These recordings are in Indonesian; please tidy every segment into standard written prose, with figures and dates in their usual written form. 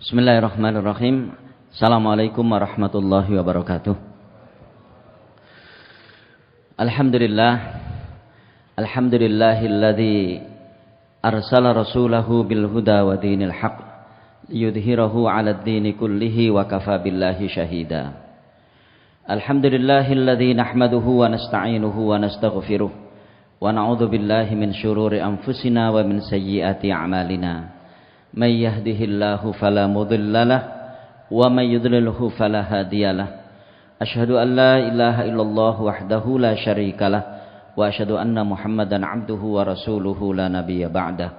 Bismillahirrahmanirrahim. Assalamualaikum warahmatullahi wabarakatuh. Alhamdulillah. Alhamdulillahilladzi arsala rasulahu bil huda wa dinil haq liyudhhirahu 'alad dini kullihi wa kafa billahi shahida. Alhamdulillahilladzi nahmaduhu wa nasta'inuhu wa nastaghfiruh wa na'udzu billahi min syururi anfusina wa min sayyiati a'malina. May yahdihillahu fala mudilla lahu wa may yudlilhu fala hadiyalah. Asyhadu an la ilaha illallah wahdahu la syarikalah wa asyhadu anna Muhammadan 'abduhu wa rasuluhu la nabiyya ba'dah.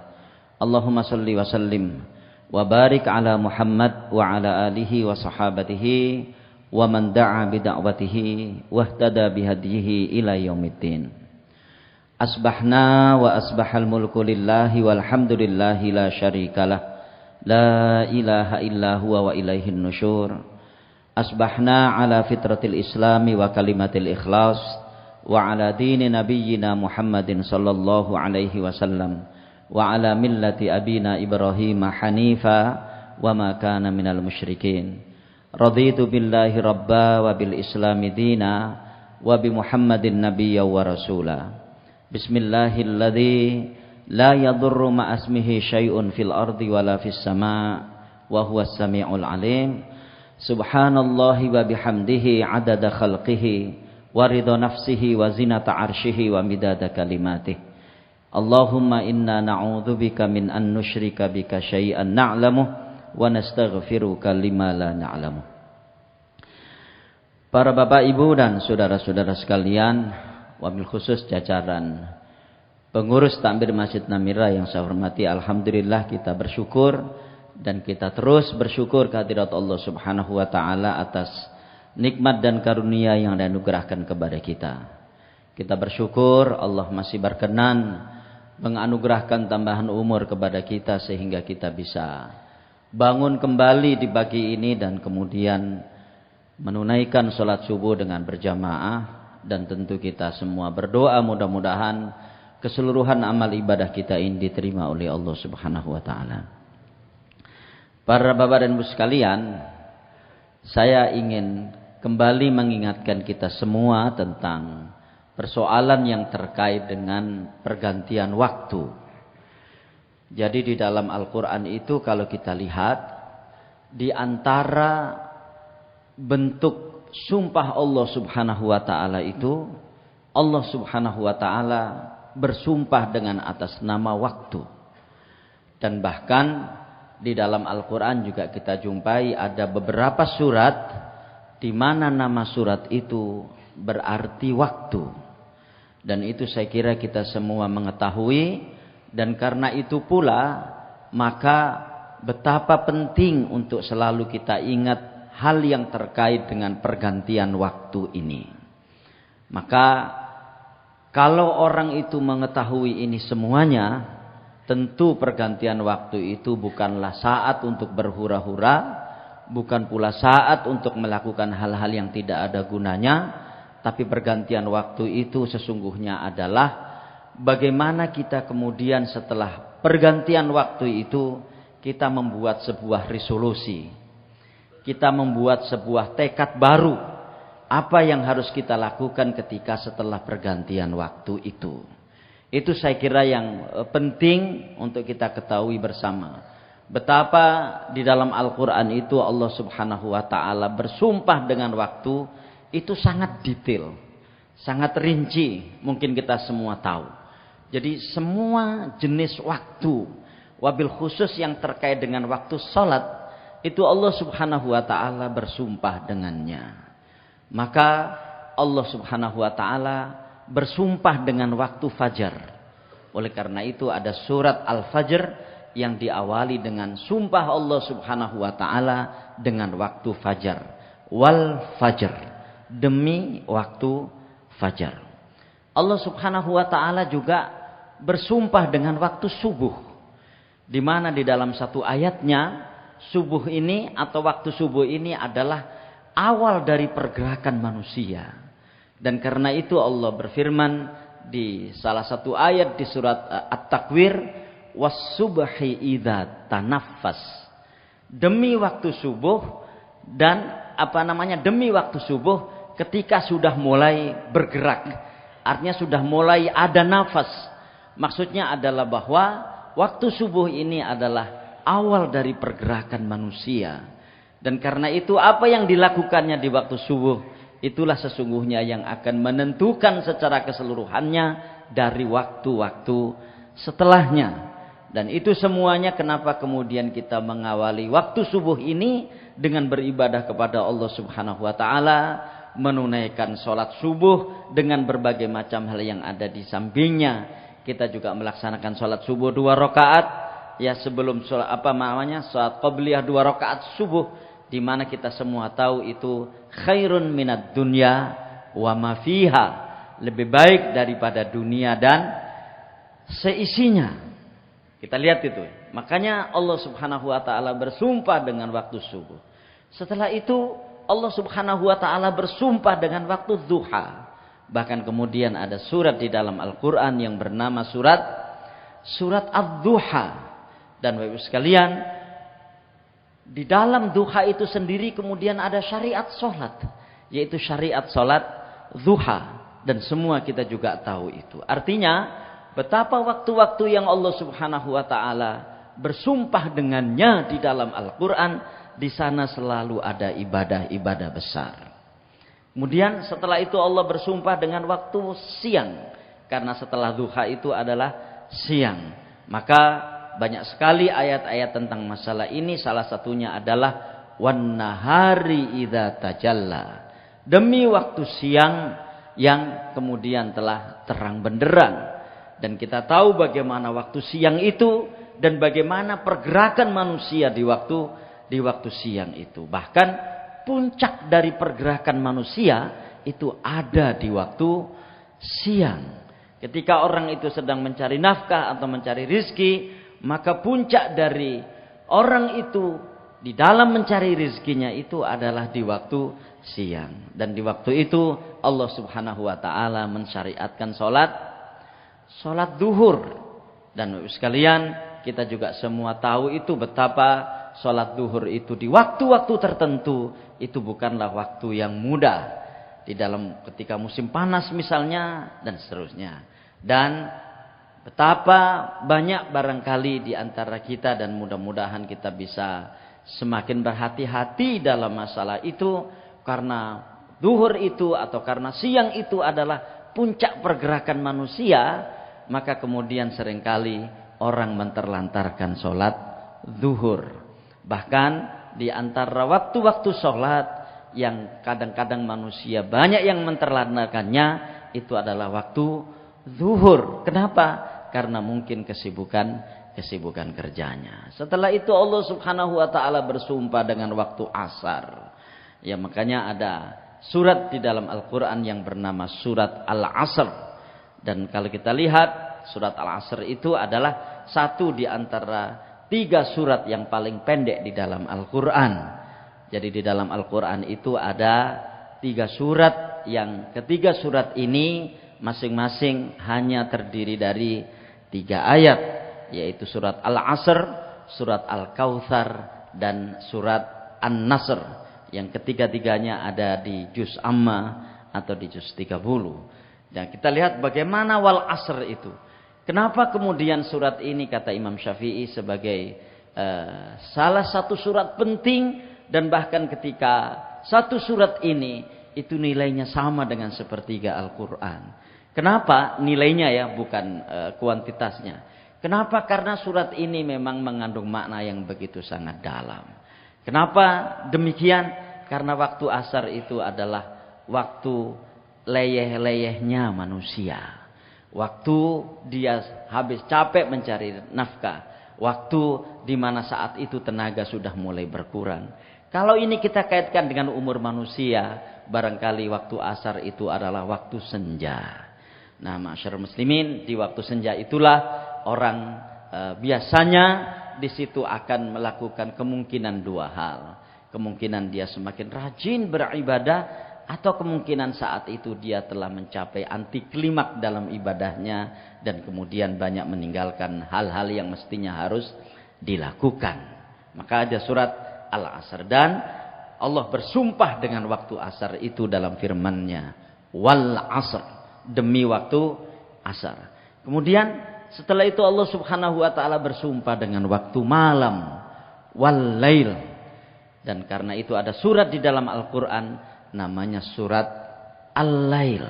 Allahumma shalli wa sallim wa barik ala Muhammad wa ala alihi wa sahabatihi wa man da'a bi da'watihi wa ihtada bi hadihi ila yaumiddin. Asbahna wa asbahal mulku lillahi walhamdulillahi la syarikalah la ilaha illa huwa wa ilaihin nusyur. Asbahna ala fitratil islami wa kalimatil ikhlas wa ala dini nabiyyina Muhammadin sallallahu alaihi wasallam wa ala millati abina Ibrahim hanifa wa ma kana minal musyrikin. Raditu billahi rabba wa bil islami dina wa bi Muhammadin nabiyya wa rasula. Bismillahilladzi la yadurru ma'asmihi syai'un fil ardi wala fis sama' wa huwas sami'ul alim. Subhanallahi wa bihamdihi 'adada khalqihi wa ridha nafsihi wa zinata 'arsyihi wa midada kalimatih. Allahumma inna na'udzubika min an nusyrika bika syai'an na'lamu wa nastaghfiruka lima la na'lamu. Para bapak ibu dan saudara-saudara sekalian, wabil khusus jajaran pengurus takmir Masjid Namira yang saya hormati, alhamdulillah kita bersyukur dan kita terus bersyukur kehadirat Allah Subhanahu wa taala atas nikmat dan karunia yang dianugerahkan kepada kita. Kita bersyukur Allah masih berkenan menganugerahkan tambahan umur kepada kita sehingga kita bisa bangun kembali di pagi ini dan kemudian menunaikan salat subuh dengan berjamaah. Dan tentu kita semua berdoa mudah-mudahan keseluruhan amal ibadah kita ini diterima oleh Allah Subhanahu wa taala. Para bapak dan ibu sekalian, saya ingin kembali mengingatkan kita semua tentang persoalan yang terkait dengan pergantian waktu. Jadi di dalam Al-Qur'an itu kalau kita lihat di antara bentuk sumpah Allah Subhanahu wa taala itu, Allah Subhanahu wa taala bersumpah dengan atas nama waktu. Dan bahkan di dalam Al-Qur'an juga kita jumpai ada beberapa surat di mana nama surat itu berarti waktu. Dan itu saya kira kita semua mengetahui, dan karena itu pula maka betapa penting untuk selalu kita ingat hal yang terkait dengan pergantian waktu ini. Maka kalau orang itu mengetahui ini semuanya, tentu pergantian waktu itu bukanlah saat untuk berhura-hura, bukan pula saat untuk melakukan hal-hal yang tidak ada gunanya, tapi pergantian waktu itu sesungguhnya adalah bagaimana kita kemudian setelah pergantian waktu itu kita membuat sebuah resolusi. Kita membuat sebuah tekad baru. Apa yang harus kita lakukan ketika setelah pergantian waktu itu. Itu saya kira yang penting untuk kita ketahui bersama. Betapa di dalam Al-Quran itu Allah Subhanahu wa ta'ala bersumpah dengan waktu. Itu sangat detail. Sangat rinci. Mungkin kita semua tahu. Jadi semua jenis waktu. Wabil khusus yang terkait dengan waktu salat. Itu Allah Subhanahu wa ta'ala bersumpah dengannya. Maka Allah Subhanahu wa ta'ala bersumpah dengan waktu fajar. Oleh karena itu ada surat Al-Fajr yang diawali dengan sumpah Allah Subhanahu wa ta'ala dengan waktu fajar. Wal fajr, demi waktu fajar. Allah Subhanahu wa ta'ala juga bersumpah dengan waktu subuh. Di mana di dalam satu ayatnya subuh ini atau waktu subuh ini adalah awal dari pergerakan manusia. Dan karena itu Allah berfirman di salah satu ayat di surat At-Takwir, was-subhi idza tanaffas. demi waktu subuh dan demi waktu subuh ketika sudah mulai bergerak. Artinya sudah mulai ada nafas. Maksudnya adalah bahwa waktu subuh ini adalah awal dari pergerakan manusia. Dan karena itu apa yang dilakukannya di waktu subuh, itulah sesungguhnya yang akan menentukan secara keseluruhannya dari waktu-waktu setelahnya. Dan itu semuanya kenapa kemudian kita mengawali waktu subuh ini dengan beribadah kepada Allah Subhanahu wa taala, menunaikan sholat subuh dengan berbagai macam hal yang ada di sampingnya. Kita juga melaksanakan sholat subuh 2 rakaat ya, sebelum sholat sholat qabliyah 2 rakaat subuh, di mana kita semua tahu itu khairun minad dunya wa ma fiha, lebih baik daripada dunia dan seisinya. Kita lihat itu. Makanya Allah Subhanahu wa taala bersumpah dengan waktu subuh. Setelah itu Allah Subhanahu wa taala bersumpah dengan waktu duha. Bahkan kemudian ada surat di dalam Al-Qur'an yang bernama surat Ad-Duha. Dan Bapak Ibu sekalian, di dalam duha itu sendiri kemudian ada syariat salat, yaitu syariat salat duha, dan semua kita juga tahu itu. Artinya betapa waktu-waktu yang Allah Subhanahu wa taala bersumpah dengannya di dalam Al-Qur'an, di sana selalu ada ibadah-ibadah besar. Kemudian setelah itu Allah bersumpah dengan waktu siang, karena setelah duha itu adalah siang. Maka banyak sekali ayat-ayat tentang masalah ini, salah satunya adalah wan nahari idza tajalla, demi waktu siang yang kemudian telah terang benderang. Dan kita tahu bagaimana waktu siang itu dan bagaimana pergerakan manusia di waktu siang itu. Bahkan puncak dari pergerakan manusia itu ada di waktu siang. Ketika orang itu sedang mencari nafkah atau mencari rizki, maka puncak dari orang itu di dalam mencari rizkinya itu adalah di waktu siang. Dan di waktu itu Allah Subhanahu wa taala mensyariatkan sholat duhur. Dan sekalian, kita juga semua tahu itu betapa sholat duhur itu di waktu-waktu tertentu itu bukanlah waktu yang mudah. Di dalam ketika musim panas misalnya dan seterusnya. Dan betapa banyak barangkali di antara kita, dan mudah-mudahan kita bisa semakin berhati-hati dalam masalah itu, karena duhur itu atau karena siang itu adalah puncak pergerakan manusia, maka kemudian seringkali orang menterlantarkan sholat duhur. Bahkan di antara waktu-waktu sholat yang kadang-kadang manusia banyak yang menterlantarkannya, itu adalah waktu zuhur. Kenapa? Karena mungkin kesibukan kerjanya. Setelah itu Allah Subhanahu wa taala bersumpah dengan waktu asar. Ya, makanya ada surat di dalam Al-Qur'an yang bernama surat Al-Asr. Dan kalau kita lihat surat Al-Asr itu adalah satu di antara 3 surat yang paling pendek di dalam Al-Qur'an. Jadi di dalam Al-Qur'an itu ada 3 surat, yang ketiga surat ini masing-masing hanya terdiri dari 3 ayat, yaitu surat Al-Asr, surat Al-Kautsar, dan surat An-Nasr, yang ketiga-tiganya ada di juz Amma atau di juz 30. Dan kita lihat bagaimana wal asr itu. Kenapa kemudian surat ini kata Imam Syafi'i sebagai salah satu surat penting, dan bahkan ketika satu surat ini itu nilainya sama dengan sepertiga Al-Qur'an. Kenapa nilainya ya, bukan kuantitasnya. Kenapa? Karena surat ini memang mengandung makna yang begitu sangat dalam. Kenapa demikian? Karena waktu asar itu adalah waktu leyeh-leyehnya manusia. Waktu dia habis capek mencari nafkah. Waktu di mana saat itu tenaga sudah mulai berkurang. Kalau ini kita kaitkan dengan umur manusia, barangkali waktu asar itu adalah waktu senja. Nah, masyarakat muslimin, di waktu senja itulah orang biasanya di situ akan melakukan kemungkinan 2 hal. Kemungkinan dia semakin rajin beribadah, atau kemungkinan saat itu dia telah mencapai anti klimaks dalam ibadahnya, dan kemudian banyak meninggalkan hal-hal yang mestinya harus dilakukan. Maka ada surat al-asr. Dan Allah bersumpah dengan waktu asar itu dalam firman-Nya, wal asr, demi waktu asar. Kemudian setelah itu Allah Subhanahu wa taala bersumpah dengan waktu malam, wal lail. Dan karena itu ada surat di dalam Al-Qur'an namanya surat Al-Lail.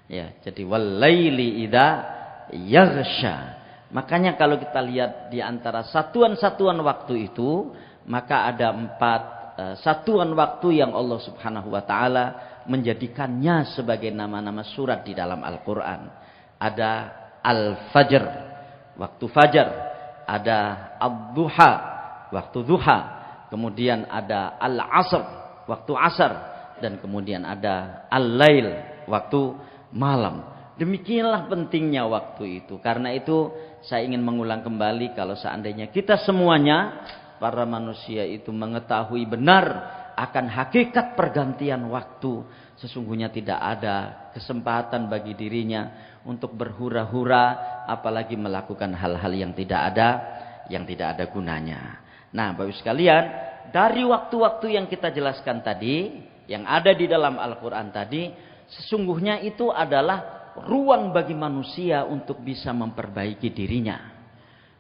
Ya, jadi wal laili idza yaghsha. Makanya kalau kita lihat di antara satuan-satuan waktu itu, maka ada 4 satuan waktu yang Allah Subhanahu wa taala menjadikannya sebagai nama-nama surat di dalam Al-Qur'an. Ada Al-Fajr, waktu fajar, ada Ad-Duha, waktu duha, kemudian ada Al-Asr, waktu asar, dan kemudian ada Al-Lail, waktu malam. Demikianlah pentingnya waktu itu. Karena itu saya ingin mengulang kembali, kalau seandainya kita semuanya, para manusia itu mengetahui benar akan hakikat pergantian waktu, sesungguhnya tidak ada kesempatan bagi dirinya untuk berhura-hura, apalagi melakukan hal-hal yang tidak ada gunanya. Nah, Bapak Ibu sekalian, dari waktu-waktu yang kita jelaskan tadi, yang ada di dalam Al-Quran tadi, sesungguhnya itu adalah ruang bagi manusia untuk bisa memperbaiki dirinya.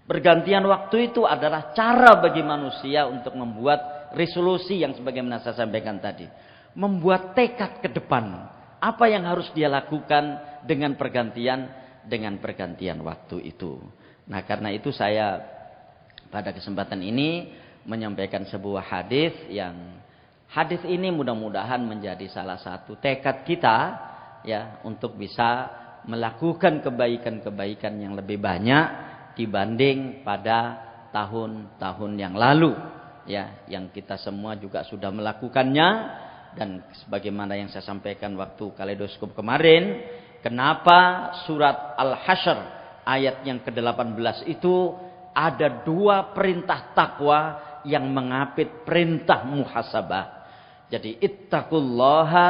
Pergantian waktu itu adalah cara bagi manusia untuk membuat resolusi yang sebagaimana saya sampaikan tadi. Membuat tekad ke depan. Apa yang harus dia lakukan dengan pergantian waktu itu. Nah, karena itu saya pada kesempatan ini menyampaikan sebuah hadis ini mudah-mudahan menjadi salah satu tekad kita ya untuk bisa melakukan kebaikan-kebaikan yang lebih banyak dibanding pada tahun-tahun yang lalu ya, yang kita semua juga sudah melakukannya. Dan sebagaimana yang saya sampaikan waktu kaleidoskop kemarin, kenapa surat Al-Hasyr ayat yang ke-18 itu ada 2 perintah takwa yang mengapit perintah muhasabah. Jadi ittaqullaha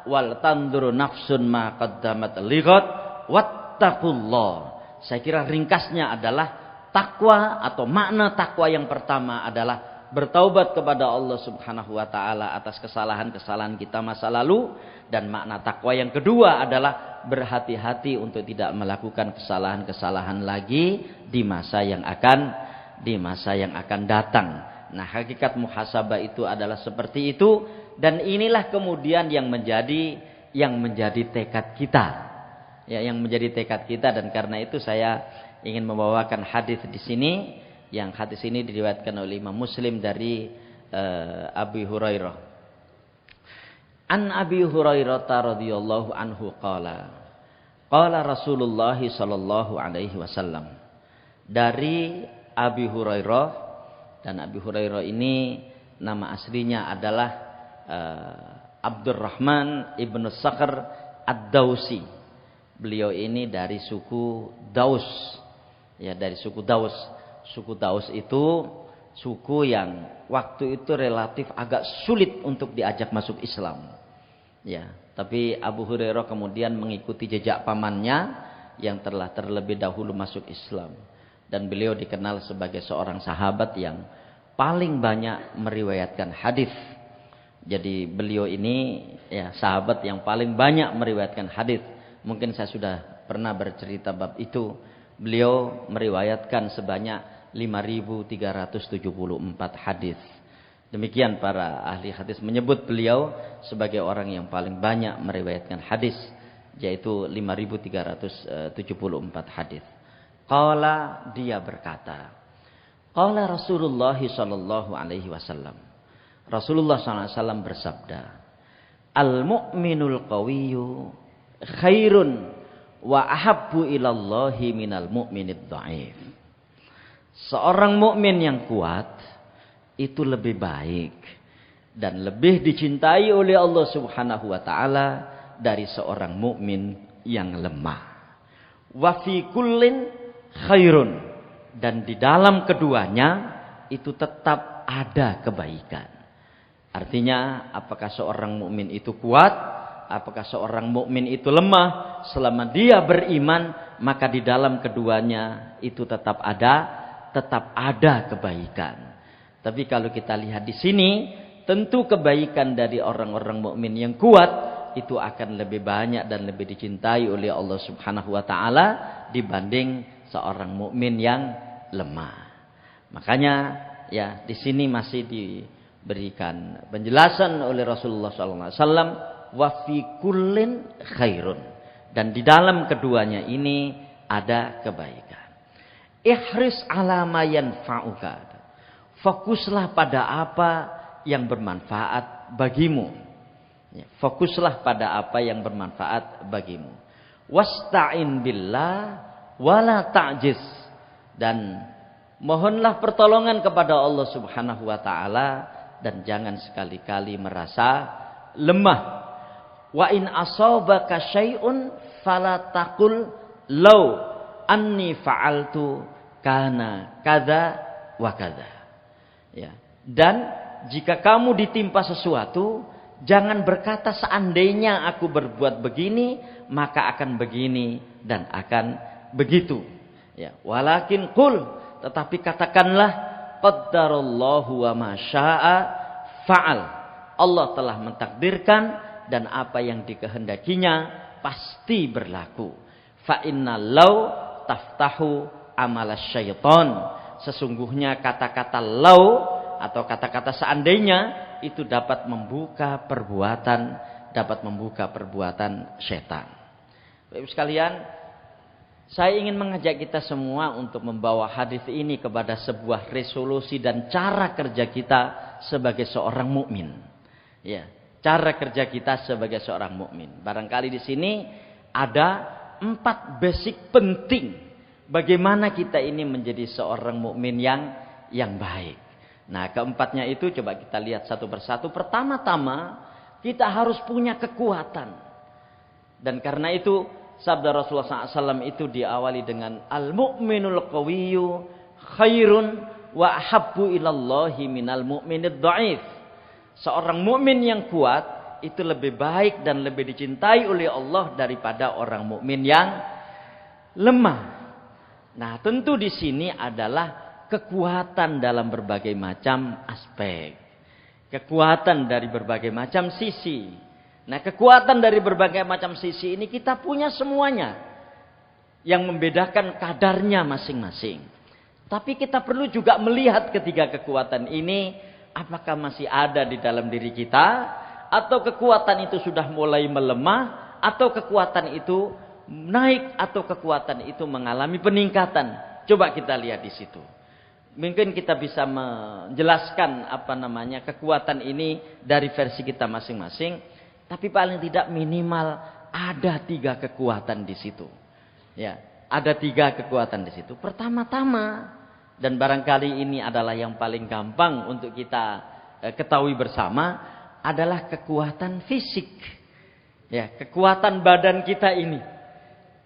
wal tanzuru nafsun ma qaddamat lighad wattaqullah. Saya kira ringkasnya adalah takwa, atau makna takwa yang pertama adalah bertaubat kepada Allah Subhanahu wa taala atas kesalahan-kesalahan kita masa lalu, dan makna takwa yang kedua adalah berhati-hati untuk tidak melakukan kesalahan-kesalahan lagi di masa yang akan datang. Nah, hakikat muhasabah itu adalah seperti itu, dan inilah kemudian yang menjadi tekad kita. Ya, yang menjadi tekad kita, dan karena itu saya ingin membawakan hadis di sini. Yang hadis ini diriwayatkan oleh Imam Muslim dari Abi Hurairah. An Abi Hurairah radhiyallahu anhu qala Rasulullah sallallahu alaihi wasallam. Dari Abi Hurairah, dan Abi Hurairah ini nama aslinya adalah Abdurrahman ibnu Sakhr ad-Dausi. Beliau ini dari suku Daus. Ya, dari suku Daus. Suku Daus itu suku yang waktu itu relatif agak sulit untuk diajak masuk Islam. Ya, tapi Abu Hurairah kemudian mengikuti jejak pamannya yang telah terlebih dahulu masuk Islam, dan beliau dikenal sebagai seorang sahabat yang paling banyak meriwayatkan hadis. Jadi beliau ini ya sahabat yang paling banyak meriwayatkan hadis. Mungkin saya sudah pernah bercerita bab itu. Beliau meriwayatkan sebanyak 5.374 hadis. Demikian para ahli hadis menyebut beliau sebagai orang yang paling banyak meriwayatkan hadis, yaitu 5.374 hadis. Qala, dia berkata, qala Rasulullah sallallahu alaihi wasallam. Rasulullah sallallahu alaihi wasallam bersabda, al-mu'minul qawiyyu khairun wa ahabbu ilallahi minal mu'minid dha'if. Seorang mukmin yang kuat itu lebih baik dan lebih dicintai oleh Allah Subhanahu wa taala dari seorang mukmin yang lemah. Wa fi kullin khairun, dan di dalam keduanya itu tetap ada kebaikan. Artinya, apakah seorang mukmin itu kuat, apakah seorang mukmin itu lemah, selama dia beriman, maka di dalam keduanya itu tetap ada kebaikan. Tapi kalau kita lihat di sini, tentu kebaikan dari orang-orang mukmin yang kuat itu akan lebih banyak dan lebih dicintai oleh Allah Subhanahu wa taala dibanding seorang mukmin yang lemah. Makanya ya di sini masih diberikan penjelasan oleh Rasulullah SAW, wa fi kullin khairun, dan di dalam keduanya ini ada kebaikan. Ihris ala ma yanfa'uka, fokuslah pada apa yang bermanfaat bagimu. Ya, fokuslah pada apa yang bermanfaat bagimu. Wasta'in billah wala ta'jiz, dan mohonlah pertolongan kepada Allah Subhanahu wa taala dan jangan sekali-kali merasa lemah. Wa in asabaka syai'un fala taqul law anni fa'altu kana kadza wa kadza. Ya. Dan jika kamu ditimpa sesuatu, jangan berkata seandainya aku berbuat begini, maka akan begini dan akan begitu. Ya, walakin qul, tetapi katakanlah qaddarallahu wa ma syaa'a fa'al. Allah telah mentakdirkan dan apa yang dikehendakinya pasti berlaku. Fa inna law taftahu amalas syaitan. Sesungguhnya kata-kata law atau kata-kata seandainya itu dapat membuka perbuatan setan. Bapak Ibu sekalian, saya ingin mengajak kita semua untuk membawa hadis ini kepada sebuah resolusi dan cara kerja kita sebagai seorang mukmin. Ya, cara kerja kita sebagai seorang mukmin. Barangkali di sini ada 4 basic penting bagaimana kita ini menjadi seorang mukmin yang baik. Nah, keempatnya itu coba kita lihat satu persatu. Pertama-tama, kita harus punya kekuatan. Dan karena itu sabda Rasulullah SAW itu diawali dengan al-mu'minul qawiyyu khairun wa ahabbu ilallahi minal mu'minid dha'if. Seorang mukmin yang kuat itu lebih baik dan lebih dicintai oleh Allah daripada orang mukmin yang lemah. Nah, tentu di sini adalah kekuatan dalam berbagai macam aspek. Kekuatan dari berbagai macam sisi. Nah, kekuatan dari berbagai macam sisi ini kita punya semuanya. Yang membedakan kadarnya masing-masing. Tapi kita perlu juga melihat ketiga kekuatan ini apakah masih ada di dalam diri kita, atau kekuatan itu sudah mulai melemah, atau kekuatan itu naik, atau kekuatan itu mengalami peningkatan. Coba kita lihat di situ. Mungkin kita bisa menjelaskan kekuatan ini dari versi kita masing-masing, tapi paling tidak minimal ada 3 kekuatan di situ. Ya, ada 3 kekuatan di situ. Pertama-tama, dan barangkali ini adalah yang paling gampang untuk kita ketahui bersama, adalah kekuatan fisik. Ya, kekuatan badan kita ini.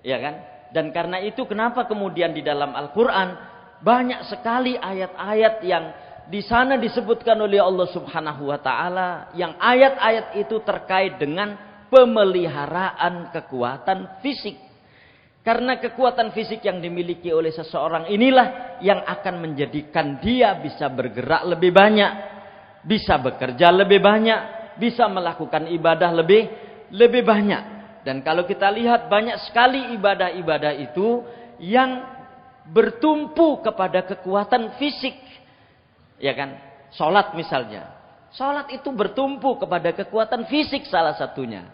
Ya kan? Dan karena itu kenapa kemudian di dalam Al-Qur'an banyak sekali ayat-ayat yang di sana disebutkan oleh Allah Subhanahu wa taala, yang ayat-ayat itu terkait dengan pemeliharaan kekuatan fisik. Karena kekuatan fisik yang dimiliki oleh seseorang inilah yang akan menjadikan dia bisa bergerak lebih banyak, bisa bekerja lebih banyak, bisa melakukan ibadah lebih banyak. Dan kalau kita lihat banyak sekali ibadah-ibadah itu yang bertumpu kepada kekuatan fisik. Ya kan? Salat misalnya. Salat itu bertumpu kepada kekuatan fisik salah satunya.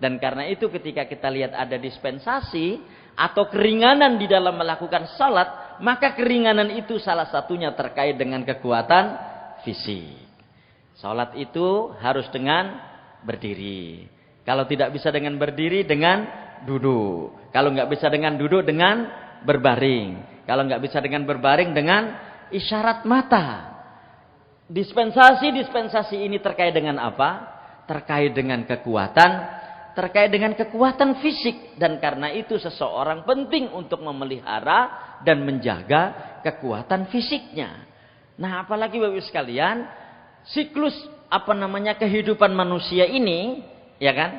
Dan karena itu ketika kita lihat ada dispensasi atau keringanan di dalam melakukan salat, maka keringanan itu salah satunya terkait dengan kekuatan fisik. Salat itu harus dengan berdiri. Kalau tidak bisa dengan berdiri, dengan duduk. Kalau nggak bisa dengan duduk, dengan berbaring. Kalau nggak bisa dengan berbaring, dengan isyarat mata. Dispensasi ini terkait dengan apa? Terkait dengan kekuatan, terkait dengan kekuatan fisik. Dan karena itu seseorang penting untuk memelihara dan menjaga kekuatan fisiknya. Nah, apalagi Bapak Ibu sekalian, siklus kehidupan manusia ini, ya kan?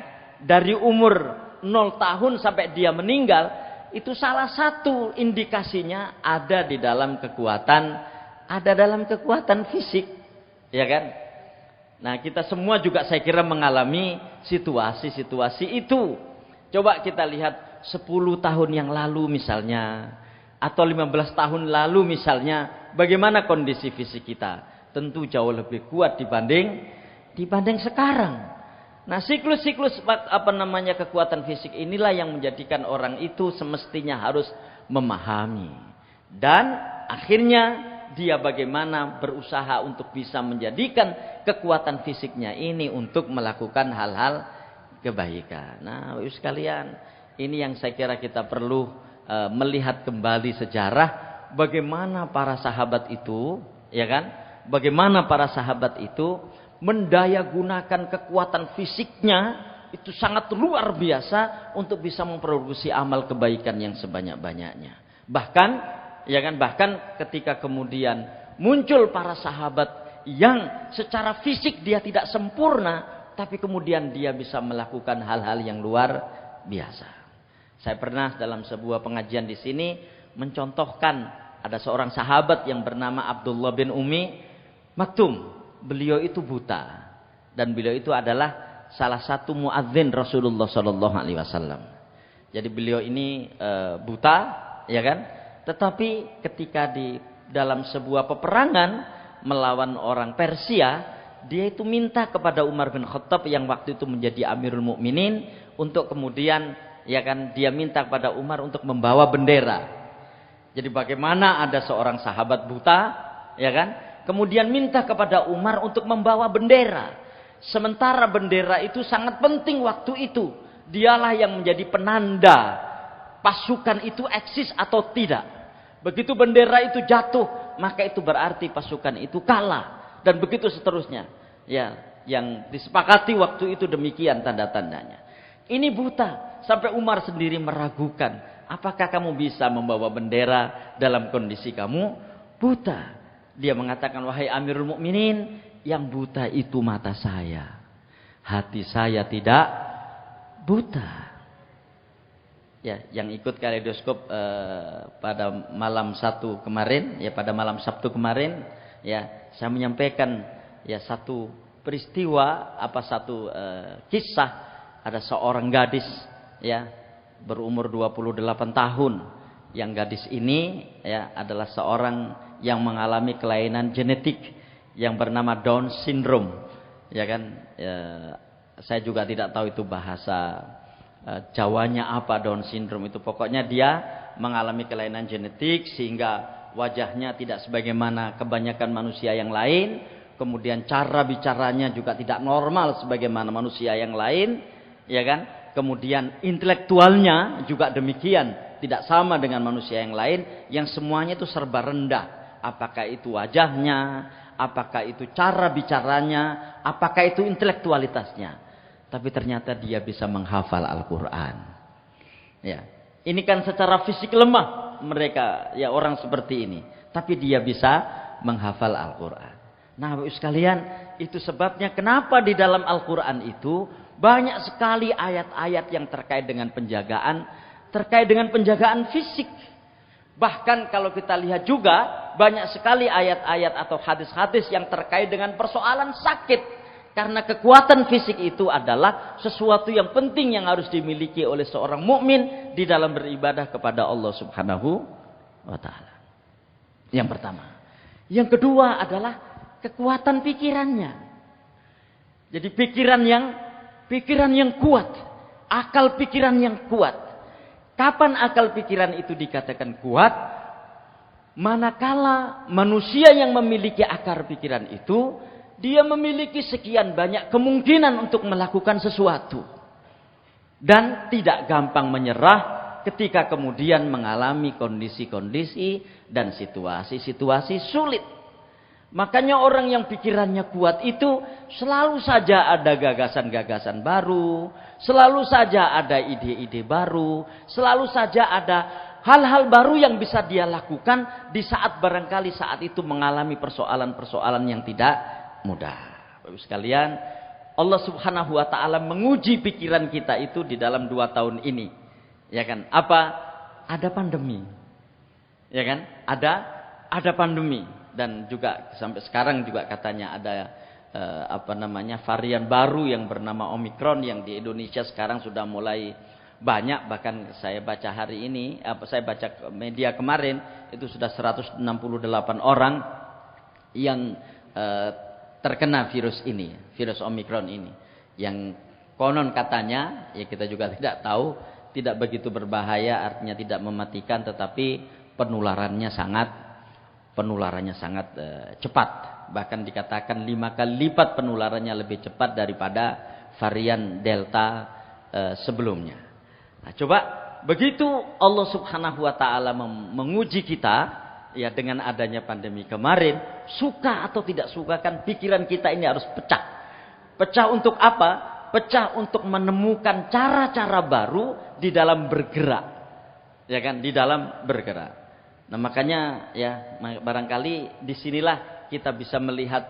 Dari umur 0 tahun sampai dia meninggal, itu salah satu indikasinya ada di dalam kekuatan ada dalam kekuatan fisik, ya kan? Nah, kita semua juga saya kira mengalami situasi-situasi itu. Coba kita lihat 10 tahun yang lalu misalnya, atau 15 tahun lalu misalnya, bagaimana kondisi fisik kita? Tentu jauh lebih kuat dibanding sekarang. Nah, siklus-siklus kekuatan fisik inilah yang menjadikan orang itu semestinya harus memahami. Dan akhirnya dia bagaimana berusaha untuk bisa menjadikan kekuatan fisiknya ini untuk melakukan hal-hal kebaikan. Nah, Bapak sekalian, ini yang saya kira kita perlu melihat kembali sejarah bagaimana para sahabat itu, ya kan? Bagaimana para sahabat itu mendayagunakan kekuatan fisiknya itu sangat luar biasa untuk bisa memproduksi amal kebaikan yang sebanyak-banyaknya. Bahkan ketika kemudian muncul para sahabat yang secara fisik dia tidak sempurna, tapi kemudian dia bisa melakukan hal-hal yang luar biasa. Saya pernah dalam sebuah pengajian di sini mencontohkan ada seorang sahabat yang bernama Abdullah bin Umi Maktum. Beliau itu buta dan beliau itu adalah salah satu muadzin Rasulullah Sallallahu Alaihi Wasallam. Jadi beliau ini buta, ya kan? Tetapi ketika di dalam sebuah peperangan melawan orang Persia, dia itu minta kepada Umar bin Khattab yang waktu itu menjadi Amirul Mukminin untuk kemudian, ya kan, dia minta kepada Umar untuk membawa bendera. Jadi bagaimana ada seorang sahabat buta, ya kan? Kemudian minta kepada Umar untuk membawa bendera. Sementara bendera itu sangat penting waktu itu. Dialah yang menjadi penanda pasukan itu eksis atau tidak. Begitu bendera itu jatuh, maka itu berarti pasukan itu kalah. Dan begitu seterusnya. Ya, yang disepakati waktu itu demikian tanda-tandanya. Ini buta. Sampai Umar sendiri meragukan. Apakah kamu bisa membawa bendera dalam kondisi kamu buta? Dia mengatakan, wahai Amirul Mukminin, yang buta itu mata saya. Hati saya tidak buta. Ya, yang ikut kaleidoskop pada malam Sabtu kemarin, ya, saya menyampaikan ya satu peristiwa, satu kisah, ada seorang gadis ya berumur 28 tahun. Yang gadis ini ya adalah seorang yang mengalami kelainan genetik yang bernama Down syndrome, ya kan? Ya, saya juga tidak tahu itu bahasa Jawanya apa Down syndrome itu. Pokoknya dia mengalami kelainan genetik sehingga wajahnya tidak sebagaimana kebanyakan manusia yang lain. Kemudian cara bicaranya juga tidak normal sebagaimana manusia yang lain, ya kan? Kemudian intelektualnya juga demikian, tidak sama dengan manusia yang lain, yang semuanya itu serba rendah. Apakah itu wajahnya, apakah itu cara bicaranya, apakah itu intelektualitasnya. Tapi ternyata dia bisa menghafal Al-Quran. Ya, ini kan secara fisik lemah mereka, ya orang seperti ini. Tapi dia bisa menghafal Al-Quran. Nah, Bapak sekalian, itu sebabnya kenapa di dalam Al-Quran itu banyak sekali ayat-ayat yang terkait dengan penjagaan fisik. Bahkan kalau kita lihat juga banyak sekali ayat-ayat atau hadis-hadis yang terkait dengan persoalan sakit. Karena kekuatan fisik itu adalah sesuatu yang penting yang harus dimiliki oleh seorang mukmin di dalam beribadah kepada Allah Subhanahu wa taala. Yang pertama. Yang kedua adalah kekuatan pikirannya. Jadi pikiran yang kuat, akal pikiran yang kuat. Kapan akal pikiran itu dikatakan kuat? Manakala manusia yang memiliki akar pikiran itu, dia memiliki sekian banyak kemungkinan untuk melakukan sesuatu. Dan tidak gampang menyerah ketika kemudian mengalami kondisi-kondisi dan situasi-situasi sulit. Makanya orang yang pikirannya kuat itu selalu saja ada gagasan-gagasan baru, selalu saja ada ide-ide baru, selalu saja ada hal-hal baru yang bisa dia lakukan di saat barangkali saat itu mengalami persoalan-persoalan yang tidak mudah. Bapak sekalian, Allah Subhanahu wa taala menguji pikiran kita itu di dalam 2 tahun ini. Ya kan? Apa? Ada pandemi. Ya kan? Ada pandemi. dan juga sampai sekarang juga katanya ada varian baru yang bernama Omikron yang di Indonesia sekarang sudah mulai banyak. Bahkan saya baca hari ini, saya baca media kemarin itu sudah 168 orang yang terkena virus ini, virus Omikron ini, yang konon katanya, ya kita juga tidak tahu, tidak begitu berbahaya, artinya tidak mematikan, tetapi penularannya sangat cepat. Bahkan dikatakan 5 kali lipat penularannya lebih cepat daripada varian Delta sebelumnya. Nah, coba begitu Allah Subhanahu wa taala menguji kita ya dengan adanya pandemi kemarin, suka atau tidak suka kan pikiran kita ini harus pecah. Pecah untuk apa? Pecah untuk menemukan cara-cara baru di dalam bergerak. Ya kan, di dalam bergerak. Nah, makanya ya barangkali disinilah kita bisa melihat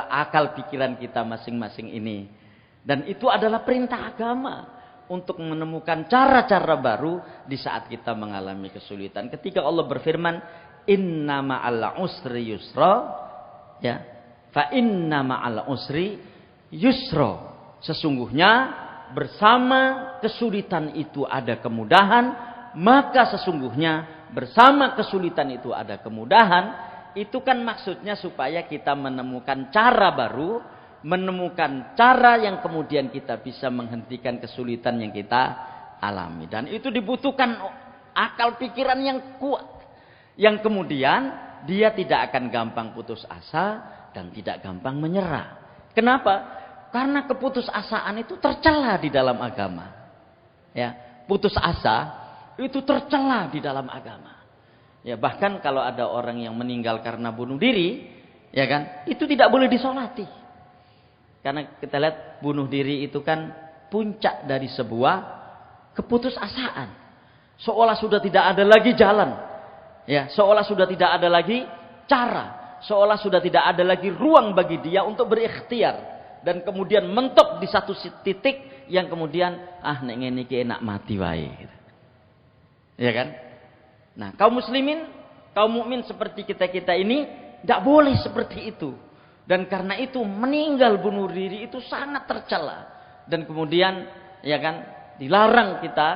akal pikiran kita masing-masing ini. Dan itu adalah perintah agama untuk menemukan cara-cara baru di saat kita mengalami kesulitan. Ketika Allah berfirman, "Inna ma'al usri yusra," ya, fa inna ma'al usri yusra. Sesungguhnya bersama kesulitan itu ada kemudahan, maka sesungguhnya bersama kesulitan itu ada kemudahan. Itu kan maksudnya supaya kita menemukan cara baru, menemukan cara yang kemudian kita bisa menghentikan kesulitan yang kita alami. Dan itu dibutuhkan akal pikiran yang kuat, yang kemudian dia tidak akan gampang putus asa dan tidak gampang menyerah. Kenapa? Karena keputusasaan itu tercela di dalam agama. Ya, putus asa itu tercela di dalam agama. Ya, bahkan kalau ada orang yang meninggal karena bunuh diri, ya kan, itu tidak boleh disolati. Karena kita lihat bunuh diri itu kan puncak dari sebuah keputusasaan. Seolah sudah tidak ada lagi jalan. Ya, seolah sudah tidak ada lagi cara. Seolah sudah tidak ada lagi ruang bagi dia untuk berikhtiar. Dan kemudian mentok di satu titik yang kemudian, nek ngene iki enak mati wae. Ya kan? Nah, kaum muslimin, kaum mukmin seperti kita-kita ini tidak boleh seperti itu. Dan karena itu meninggal bunuh diri itu sangat tercela. Dan kemudian ya kan dilarang kita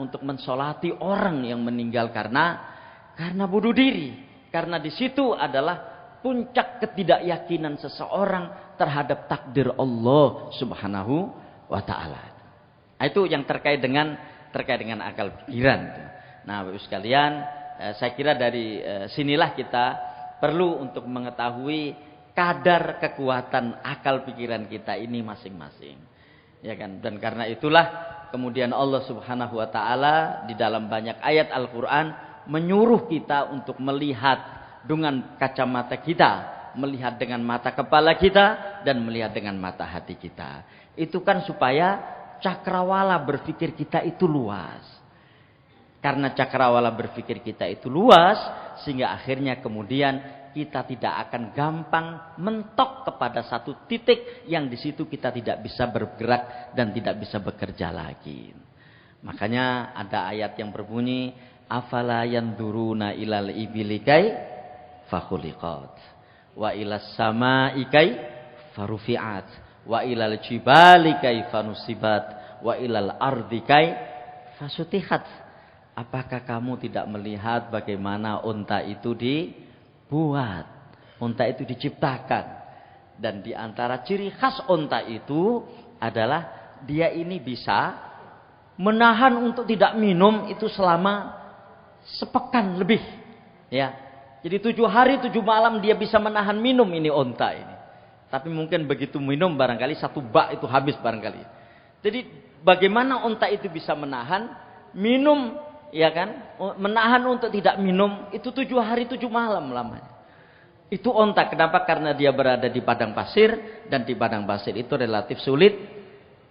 untuk mensolati orang yang meninggal karena bunuh diri. Karena di situ adalah puncak ketidakyakinan seseorang terhadap takdir Allah Subhanahu wa taala. Itu yang terkait dengan akal pikiran. Nah, Bapak sekalian, saya kira dari sinilah kita perlu untuk mengetahui kadar kekuatan akal pikiran kita ini masing-masing. Ya kan? Dan karena itulah kemudian Allah Subhanahu wa taala di dalam banyak ayat Al-Qur'an menyuruh kita untuk melihat dengan kacamata kita, melihat dengan mata kepala kita dan melihat dengan mata hati kita. Itu kan supaya cakrawala berpikir kita itu luas. Karena cakrawala berpikir kita itu luas, sehingga akhirnya kemudian kita tidak akan gampang mentok kepada satu titik yang di situ kita tidak bisa bergerak dan tidak bisa bekerja lagi. Makanya ada ayat yang berbunyi, afala yanduruna ilal ibilikai fakhuliqat wa ilas samaikai farufiat wa ilal jibalikai fanusibat wa ilal ardikai fasutihat. Apakah kamu tidak melihat bagaimana unta itu dibuat, unta itu diciptakan, dan di antara ciri khas unta itu adalah dia ini bisa menahan untuk tidak minum itu selama sepekan lebih, ya. Jadi 7 hari 7 malam dia bisa menahan minum ini unta ini. Tapi mungkin begitu minum barangkali 1 bak itu habis barangkali. Jadi bagaimana unta itu bisa menahan minum, ya kan, menahan untuk tidak minum itu 7 hari 7 malam lamanya. Itu unta. Kenapa? Karena dia berada di padang pasir, dan di padang pasir itu relatif sulit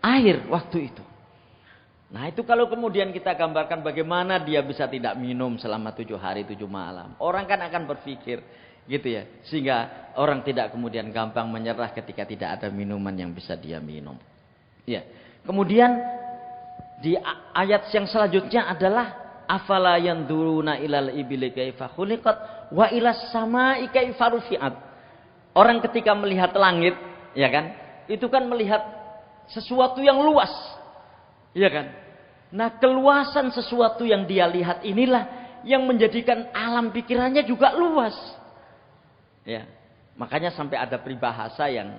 air waktu itu. Nah, itu kalau kemudian kita gambarkan bagaimana dia bisa tidak minum selama 7 hari 7 malam. Orang kan akan berpikir gitu ya, sehingga orang tidak kemudian gampang menyerah ketika tidak ada minuman yang bisa dia minum. Ya. Kemudian di ayat yang selanjutnya adalah Afala yanduruna ilal ibili kaifa khuliqat wa ilas samai kaifa rufi'at. Orang ketika melihat langit, ya kan? Itu kan melihat sesuatu yang luas. Ya kan? Nah, keluasan sesuatu yang dia lihat inilah yang menjadikan alam pikirannya juga luas. Ya. Makanya sampai ada peribahasa yang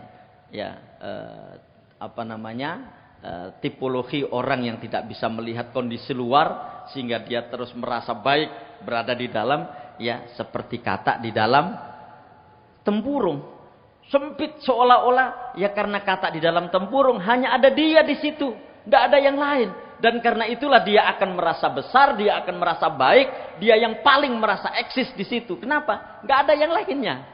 tipologi orang yang tidak bisa melihat kondisi luar sehingga dia terus merasa baik berada di dalam, ya, seperti katak di dalam tempurung. Sempit seolah-olah, ya, karena katak di dalam tempurung hanya ada dia di situ, tidak ada yang lain. Dan karena itulah dia akan merasa besar, dia akan merasa baik, dia yang paling merasa eksis di situ. Kenapa? Nggak ada yang lainnya.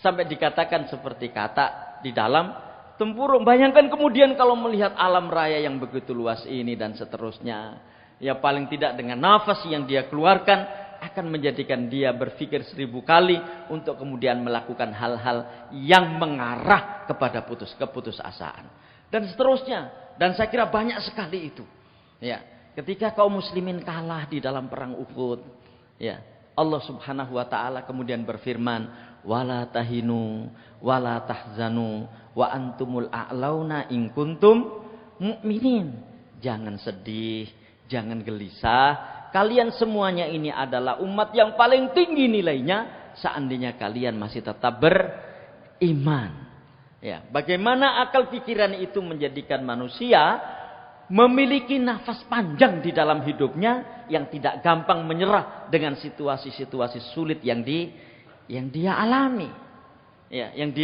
Sampai dikatakan seperti katak di dalam tempurung. Bayangkan kemudian kalau melihat alam raya yang begitu luas ini dan seterusnya. Ya, paling tidak dengan nafas yang dia keluarkan akan menjadikan dia berpikir 1000 kali untuk kemudian melakukan hal-hal yang mengarah kepada keputusasaan. Dan seterusnya. Dan saya kira banyak sekali itu. Ya, ketika kaum muslimin kalah di dalam perang Uhud, ya, Allah Subhanahu wa taala kemudian berfirman, "Wala tahinu wala tahzanu wa antumul a'launa in kuntum mu'minin." Jangan sedih, jangan gelisah. Kalian semuanya ini adalah umat yang paling tinggi nilainya seandainya kalian masih tetap beriman. Ya, bagaimana akal pikiran itu menjadikan manusia memiliki nafas panjang di dalam hidupnya yang tidak gampang menyerah dengan situasi-situasi sulit yang dia alami. Ya, yang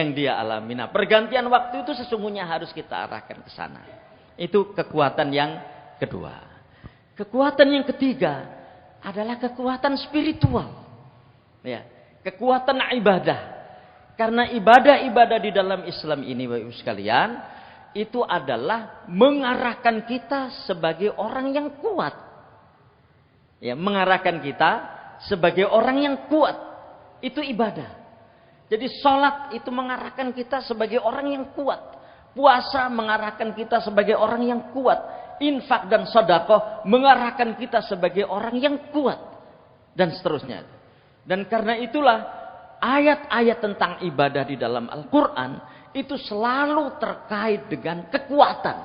dia alami. Nah, pergantian waktu itu sesungguhnya harus kita arahkan ke sana. Itu kekuatan yang kedua. Kekuatan yang ketiga adalah kekuatan spiritual. Ya, kekuatan ibadah. Karena ibadah-ibadah di dalam Islam ini, Bapak Ibu sekalian, itu adalah mengarahkan kita sebagai orang yang kuat. Ya, mengarahkan kita sebagai orang yang kuat. Itu ibadah. Jadi sholat itu mengarahkan kita sebagai orang yang kuat. Puasa mengarahkan kita sebagai orang yang kuat. Infak dan sedekah mengarahkan kita sebagai orang yang kuat. Dan seterusnya. Dan karena itulah ayat-ayat tentang ibadah di dalam Al-Quran itu selalu terkait dengan kekuatan.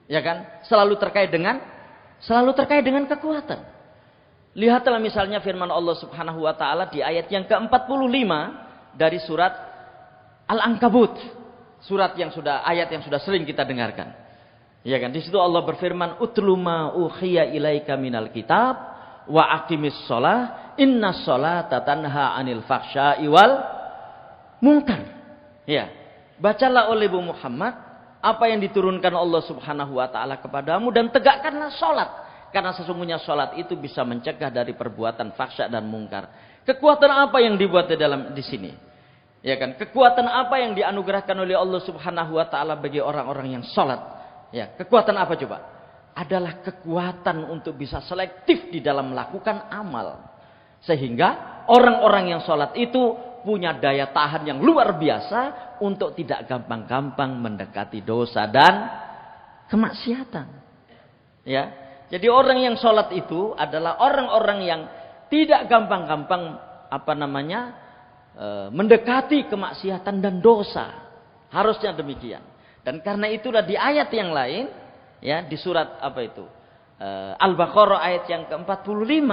Ya kan? Selalu terkait dengan kekuatan. Lihatlah misalnya firman Allah Subhanahu wa taala di ayat yang ke-45 dari surat Al-Ankabut. Ayat yang sudah sering kita dengarkan. Ya kan? Di situ Allah berfirman, "Utlu ma uhiya ilaika minal kitab wa aqimis shalah innas sholata tanha 'anil fahsya'i wal munkar." Ya, bacalah oleh Ibu Muhammad apa yang diturunkan Allah Subhanahu wa taala kepadamu dan tegakkanlah salat, karena sesungguhnya salat itu bisa mencegah dari perbuatan fahsya dan mungkar. Kekuatan apa yang dibuat di sini? Ya kan? Kekuatan apa yang dianugerahkan oleh Allah Subhanahu wa taala bagi orang-orang yang salat? Ya, kekuatan apa coba? Adalah kekuatan untuk bisa selektif di dalam melakukan amal. Sehingga orang-orang yang salat itu punya daya tahan yang luar biasa untuk tidak gampang-gampang mendekati dosa dan kemaksiatan. Ya, jadi orang yang sholat itu adalah orang-orang yang tidak gampang-gampang mendekati kemaksiatan dan dosa. Harusnya demikian. Dan karena itulah di ayat yang lain, ya, di surat Al-Baqarah ayat yang ke-45.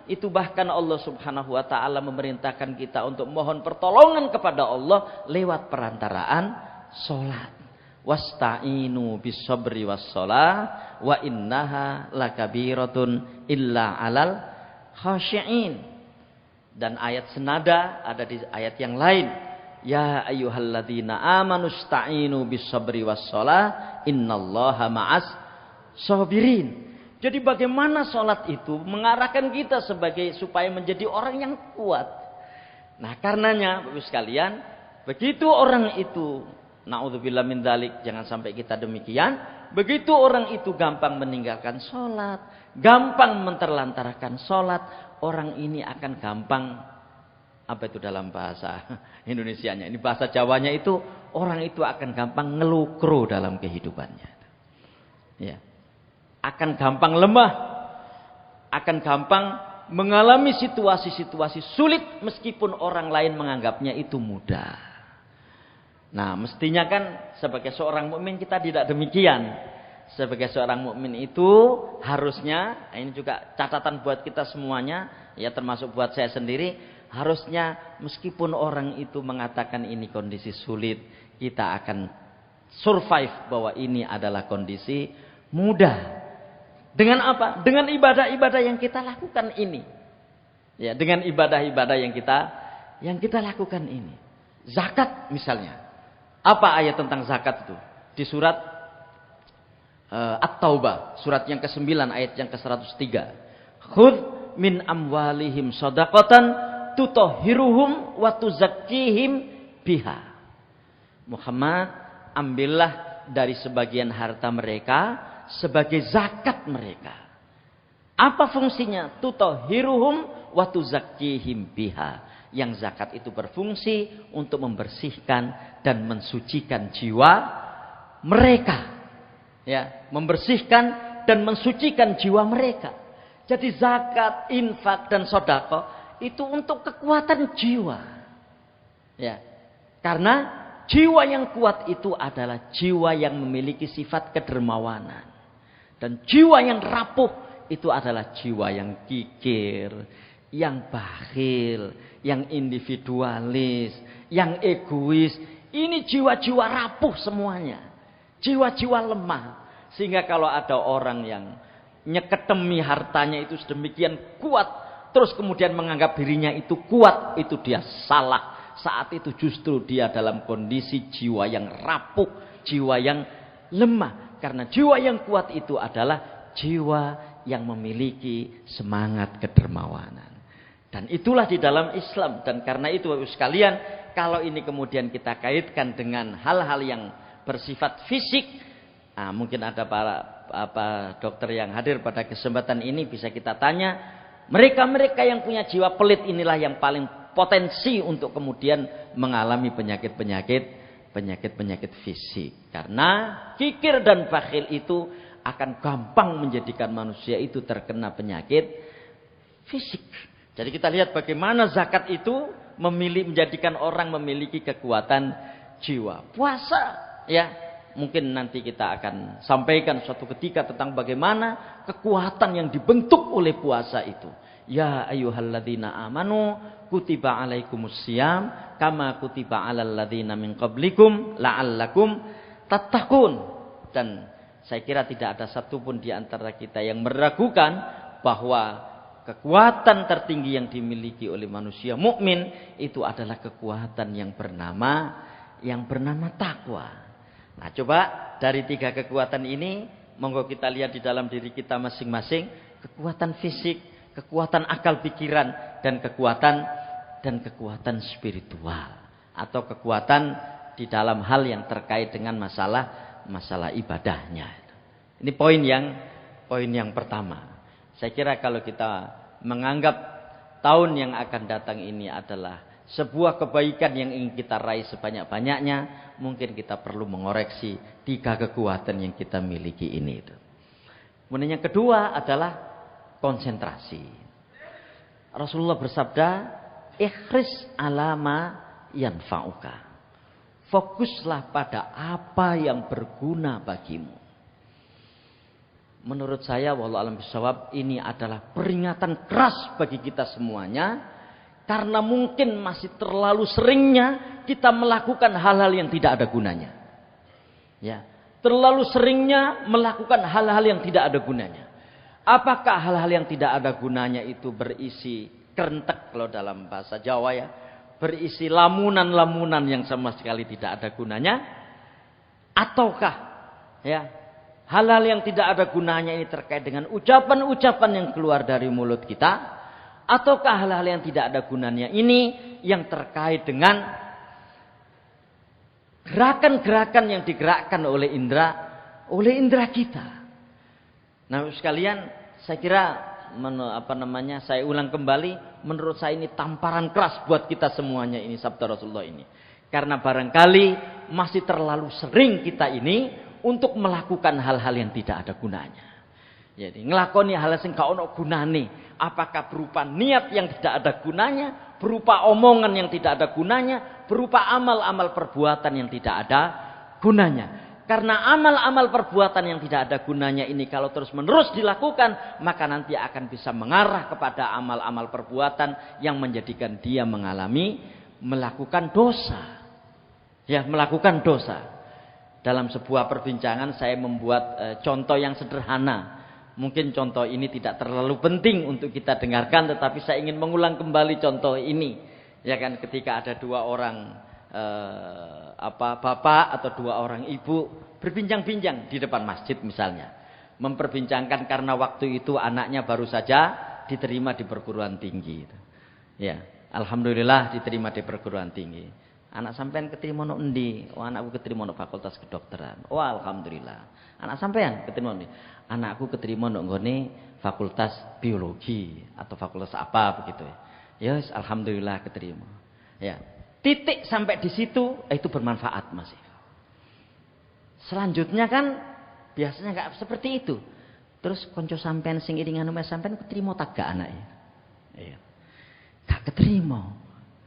Itu bahkan Allah Subhanahu wa taala memerintahkan kita untuk mohon pertolongan kepada Allah lewat perantaraan salat. Wasta'inu bis-sabri was-shalah wa innaha lakabiratun illa 'alal khashi'in. Dan ayat senada ada di ayat yang lain. Ya ayyuhalladzina amanu sta'inu bis-sabri was-shalah innallaha ma'as sabirin. Jadi bagaimana sholat itu mengarahkan kita supaya menjadi orang yang kuat. Nah, karenanya Bapak sekalian, begitu orang itu, naudzubillah min dzalik, jangan sampai kita demikian. Begitu orang itu gampang meninggalkan sholat, gampang menterlantarkan sholat, orang ini akan gampang, dalam bahasa Indonesianya, ini bahasa Jawanya itu, orang itu akan gampang ngelukro dalam kehidupannya. Ya. Akan gampang lemah, akan gampang mengalami situasi-situasi sulit meskipun orang lain menganggapnya itu mudah. Nah, mestinya kan sebagai seorang mukmin kita tidak demikian. Sebagai seorang mukmin itu harusnya, ini juga catatan buat kita semuanya, ya termasuk buat saya sendiri, harusnya meskipun orang itu mengatakan ini kondisi sulit, kita akan survive bahwa ini adalah kondisi mudah. Dengan apa? Dengan ibadah-ibadah yang kita lakukan ini. Ya, dengan ibadah-ibadah yang kita lakukan ini. Zakat misalnya. Apa ayat tentang zakat itu? Di surat At-Taubah, surat yang ke-9 ayat yang ke-103. Khudh min amwalihim shadaqatan tutahhiruhum wa tuzakkihim biha. Muhammad, ambillah dari sebagian harta mereka sebagai zakat mereka. Apa fungsinya? Tutahhiruhum wa tuzakkihim biha. Yang zakat itu berfungsi untuk membersihkan dan mensucikan jiwa mereka. Ya, membersihkan dan mensucikan jiwa mereka. Jadi zakat, infak dan sedekah itu untuk kekuatan jiwa. Ya. Karena jiwa yang kuat itu adalah jiwa yang memiliki sifat kedermawanan. Dan jiwa yang rapuh itu adalah jiwa yang kikir, yang bakhil, yang individualis, yang egois. Ini jiwa-jiwa rapuh semuanya. Jiwa-jiwa lemah. Sehingga kalau ada orang yang nyeketemi hartanya itu sedemikian kuat, terus kemudian menganggap dirinya itu kuat, itu dia salah. Saat itu justru dia dalam kondisi jiwa yang rapuh, jiwa yang lemah. Karena jiwa yang kuat itu adalah jiwa yang memiliki semangat kedermawanan. Dan itulah di dalam Islam. Dan karena itu Bapak sekalian, kalau ini kemudian kita kaitkan dengan hal-hal yang bersifat fisik, mungkin ada para dokter yang hadir pada kesempatan ini bisa kita tanya, mereka-mereka yang punya jiwa pelit inilah yang paling potensi untuk kemudian mengalami penyakit fisik. Karena kikir dan bakhil itu akan gampang menjadikan manusia itu terkena penyakit fisik. Jadi kita lihat bagaimana zakat itu menjadikan orang memiliki kekuatan jiwa. Puasa, ya, mungkin nanti kita akan sampaikan suatu ketika tentang bagaimana kekuatan yang dibentuk oleh puasa itu. Ya ayyuhalladzina amanu kutiba alaikumusiyam kama kutiba alal ladzina min qablikum la'allakum tattaqun. Dan saya kira tidak ada satupun di antara kita yang meragukan bahwa kekuatan tertinggi yang dimiliki oleh manusia mukmin itu adalah kekuatan yang bernama takwa. Nah, coba dari 3 kekuatan ini, monggo kita lihat di dalam diri kita masing-masing, kekuatan fisik, kekuatan akal pikiran, dan kekuatan spiritual, atau kekuatan di dalam hal yang terkait dengan masalah ibadahnya. Ini poin yang pertama. Saya kira kalau kita menganggap tahun yang akan datang ini adalah sebuah kebaikan yang ingin kita raih sebanyak-banyaknya, mungkin kita perlu mengoreksi 3 kekuatan yang kita miliki ini. Kemudian yang kedua adalah konsentrasi. Rasulullah bersabda, "Ikhris alama yanfa'uka." Fokuslah pada apa yang berguna bagimu. Menurut saya, wallahu a'lam bishawab, ini adalah peringatan keras bagi kita semuanya. Karena mungkin masih terlalu seringnya kita melakukan hal-hal yang tidak ada gunanya. Ya, terlalu seringnya melakukan hal-hal yang tidak ada gunanya. Apakah hal-hal yang tidak ada gunanya itu berisi kerentek kalau dalam bahasa Jawa, ya, berisi lamunan-lamunan yang sama sekali tidak ada gunanya? Ataukah, ya, hal-hal yang tidak ada gunanya ini terkait dengan ucapan-ucapan yang keluar dari mulut kita? Ataukah hal-hal yang tidak ada gunanya ini yang terkait dengan gerakan-gerakan yang digerakkan oleh indera kita? Nah, sekalian, saya kira saya ulang kembali, menurut saya ini tamparan keras buat kita semuanya ini sabda Rasulullah ini. Karena barangkali masih terlalu sering kita ini untuk melakukan hal-hal yang tidak ada gunanya. Jadi ngelakoni hal sing gak ono gunane, apakah berupa niat yang tidak ada gunanya, berupa omongan yang tidak ada gunanya, berupa amal-amal perbuatan yang tidak ada gunanya. Karena amal-amal perbuatan yang tidak ada gunanya ini kalau terus-menerus dilakukan, maka nanti akan bisa mengarah kepada amal-amal perbuatan yang menjadikan dia melakukan dosa. Ya, melakukan dosa. Dalam sebuah perbincangan saya membuat contoh yang sederhana. Mungkin contoh ini tidak terlalu penting untuk kita dengarkan, tetapi saya ingin mengulang kembali contoh ini. Ya kan, ketika ada dua orang bapak atau dua orang ibu berbincang-bincang di depan masjid misalnya, memperbincangkan karena waktu itu anaknya baru saja diterima di perguruan tinggi. Ya, alhamdulillah diterima di perguruan tinggi. Anak sampean keterima no endi? Oh, anakku keterima no fakultas kedokteran. Oh, alhamdulillah. Anak sampean keterima no. Anakku keterima no nggone fakultas biologi atau fakultas apa begitu ya. Yes, alhamdulillah keterima. Ya. Titik sampai di situ itu bermanfaat masih. Selanjutnya kan biasanya nggak seperti itu. Terus konco sampean sing iringan sama sampean keterima tak gak anaknya? Iya. Gak keterima.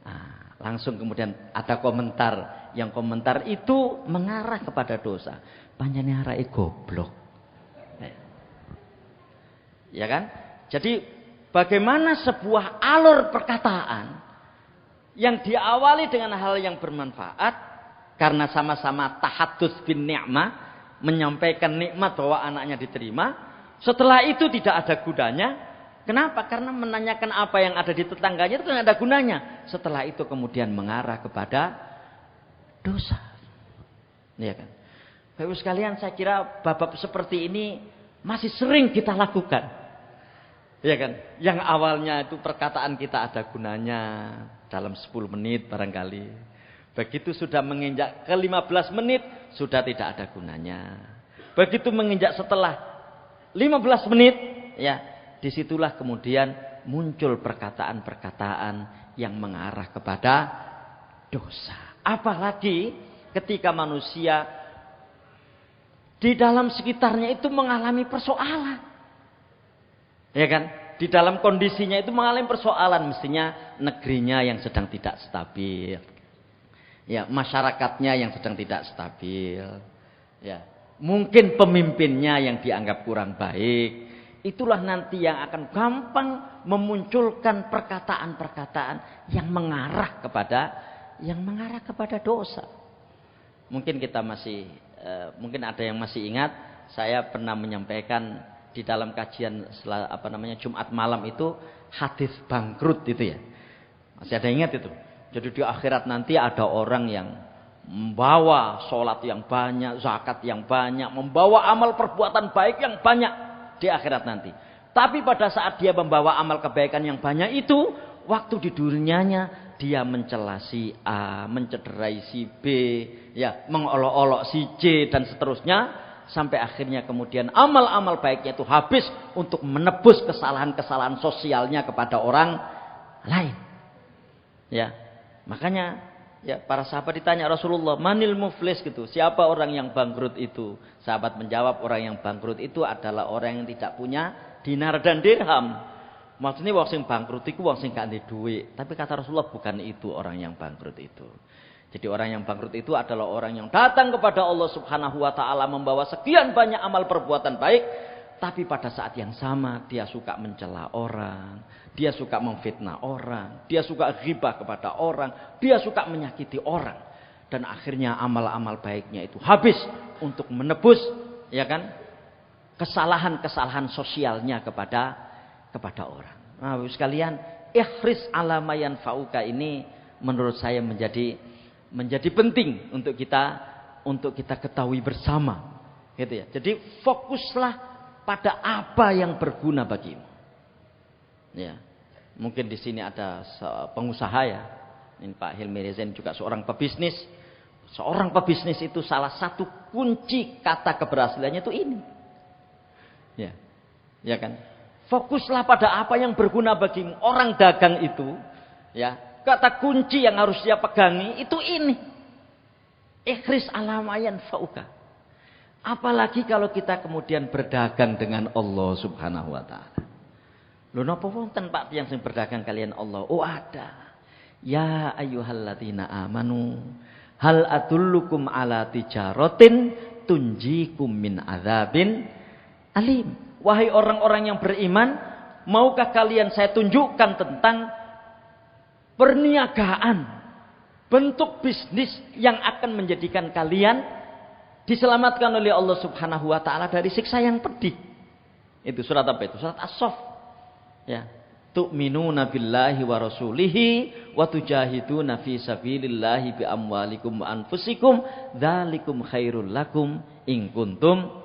Nah, langsung kemudian ada komentar, yang komentar itu mengarah kepada dosa. Panjane arake goblok. Ya kan? Jadi bagaimana sebuah alur perkataan yang diawali dengan hal yang bermanfaat karena sama-sama tahadduts bin ni'mah, menyampaikan nikmat bahwa anaknya diterima, setelah itu tidak ada gunanya. Kenapa? Karena menanyakan apa yang ada di tetangganya itu tidak ada gunanya. Setelah itu kemudian mengarah kepada dosa. Ya kan? Bapak sekalian, saya kira bab seperti ini masih sering kita lakukan. Ya kan? Yang awalnya itu perkataan kita ada gunanya dalam 10 menit barangkali. Begitu sudah menginjak ke 15 menit sudah tidak ada gunanya. Begitu menginjak setelah 15 menit, ya, disitulah kemudian muncul perkataan-perkataan yang mengarah kepada dosa. Apalagi ketika manusia di dalam sekitarnya itu mengalami persoalan. Ya kan? Di dalam kondisinya itu mengalami persoalan, mestinya negerinya yang sedang tidak stabil. Ya, masyarakatnya yang sedang tidak stabil. Ya, mungkin pemimpinnya yang dianggap kurang baik. Itulah nanti yang akan gampang memunculkan perkataan-perkataan yang mengarah kepada dosa. Mungkin kita mungkin ada yang masih ingat, saya pernah menyampaikan di dalam kajian Jumat malam itu hadis bangkrut itu ya. Masih ada ingat itu? Jadi di akhirat nanti ada orang yang membawa sholat yang banyak, zakat yang banyak, membawa amal perbuatan baik yang banyak di akhirat nanti. Tapi pada saat dia membawa amal kebaikan yang banyak itu, waktu di dunianya dia mencela si A, mencederai si B, ya, mengolok-olok si C dan seterusnya. Sampai akhirnya kemudian amal-amal baiknya itu habis untuk menebus kesalahan-kesalahan sosialnya kepada orang lain. Ya, makanya ya para sahabat ditanya Rasulullah, manil muflis gitu, siapa orang yang bangkrut itu? Sahabat menjawab, orang yang bangkrut itu adalah orang yang tidak punya dinar dan dirham. Maksudnya wong sing bangkrut itu wong sing gak ndek duit. Tapi kata Rasulullah bukan itu orang yang bangkrut itu. Jadi orang yang bangkrut itu adalah orang yang datang kepada Allah Subhanahu wa taala membawa sekian banyak amal perbuatan baik, tapi pada saat yang sama dia suka mencela orang, dia suka memfitnah orang, dia suka ghibah kepada orang, dia suka menyakiti orang, dan akhirnya amal-amal baiknya itu habis untuk menebus, ya kan, kesalahan-kesalahan sosialnya kepada orang. Nah, sekalian, ihris ala ma yanfa'uka ini menurut saya menjadi penting untuk kita ketahui bersama, gitu ya. Jadi fokuslah pada apa yang berguna bagimu. Ya, mungkin di sini ada pengusaha ya. Ini Pak Hilmi Rezen juga seorang pebisnis. Seorang pebisnis itu salah satu kunci kata keberhasilannya itu ini. Ya, ya kan. Fokuslah pada apa yang berguna bagimu. Orang dagang itu, ya. Kata kunci yang harus dia pegangi itu ini. Ikhris alamayan fauka. Apalagi kalau kita kemudian berdagang dengan Allah Subhanahu wa taala. Lho napa wonten Pak tiyang sing berdagang kalian Allah? Oh ada. Ya ayyuhalladzina amanu hal adullukum ala tijaratin tunjikum min adzabin alim. Wahai orang-orang yang beriman, maukah kalian saya tunjukkan tentang perniagaan, bentuk bisnis yang akan menjadikan kalian diselamatkan oleh Allah Subhanahu wa taala dari siksa yang pedih. Itu surat apa itu? Surat As-Saff. Ya. Tu'minuna billahi wa rasulihi wa tujahiduna fi sabilillahi bi amwalikum wa anfusikum dzalikum khairul lakum in kuntum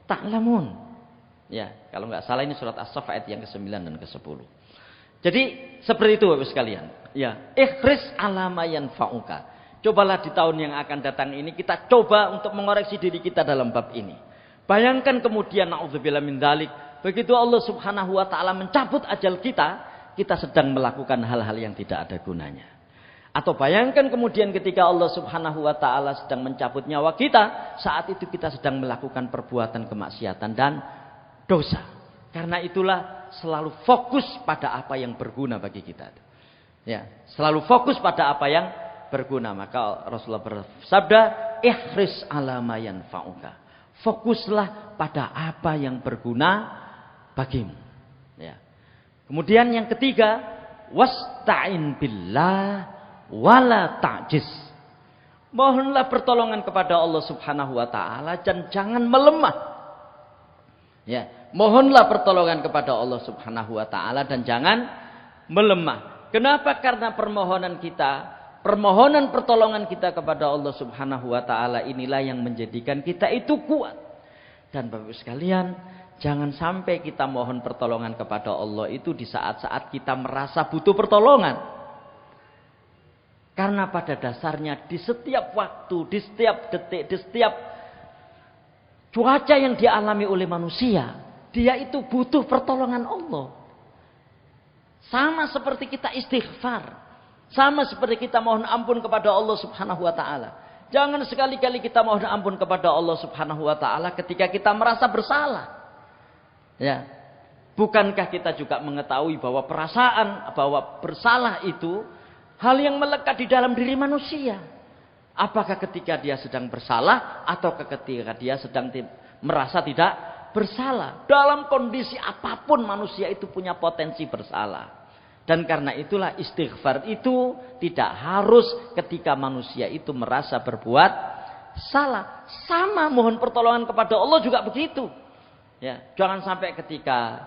ta'lamun. Ya, kalau enggak salah ini surat As-Saff ayat yang ke-9 dan ke-10. Jadi seperti itu Bapak sekalian. Ya, ikhris ala ma yanfa'uka. Cobalah di tahun yang akan datang ini kita coba untuk mengoreksi diri kita dalam bab ini. Bayangkan kemudian naudzubillah min dzalik, begitu Allah Subhanahu wa taala mencabut ajal kita, kita sedang melakukan hal-hal yang tidak ada gunanya. Atau bayangkan kemudian ketika Allah Subhanahu wa taala sedang mencabut nyawa kita, saat itu kita sedang melakukan perbuatan kemaksiatan dan dosa. Karena itulah selalu fokus pada apa yang berguna bagi kita. Ya, selalu fokus pada apa yang berguna. Maka Rasulullah bersabda, ihris ala ma yanfa'uka. Fokuslah pada apa yang berguna bagimu. Ya. Kemudian yang ketiga, wasta'in billah wala ta'jiz. Mohonlah pertolongan kepada Allah Subhanahu wa taala dan jangan melemah. Ya, mohonlah pertolongan kepada Allah Subhanahu wa taala dan jangan melemah. Kenapa? Karena permohonan pertolongan kita kepada Allah Subhanahu wa taala inilah yang menjadikan kita itu kuat. Dan Bapak sekalian, jangan sampai kita mohon pertolongan kepada Allah itu di saat-saat kita merasa butuh pertolongan. Karena pada dasarnya di setiap waktu, di setiap detik, di setiap cuaca yang dialami oleh manusia, dia itu butuh pertolongan Allah. Sama seperti kita istighfar. Sama seperti kita mohon ampun kepada Allah Subhanahu wa taala. Jangan sekali-kali kita mohon ampun kepada Allah Subhanahu wa taala ketika kita merasa bersalah. Ya. Bukankah kita juga mengetahui bahwa perasaan bahwa bersalah itu hal yang melekat di dalam diri manusia? Apakah ketika dia sedang bersalah atau ketika dia sedang merasa tidak bersalah? Dalam kondisi apapun manusia itu punya potensi bersalah. Dan karena itulah istighfar itu tidak harus ketika manusia itu merasa berbuat salah. Sama mohon pertolongan kepada Allah juga begitu. Ya, jangan sampai ketika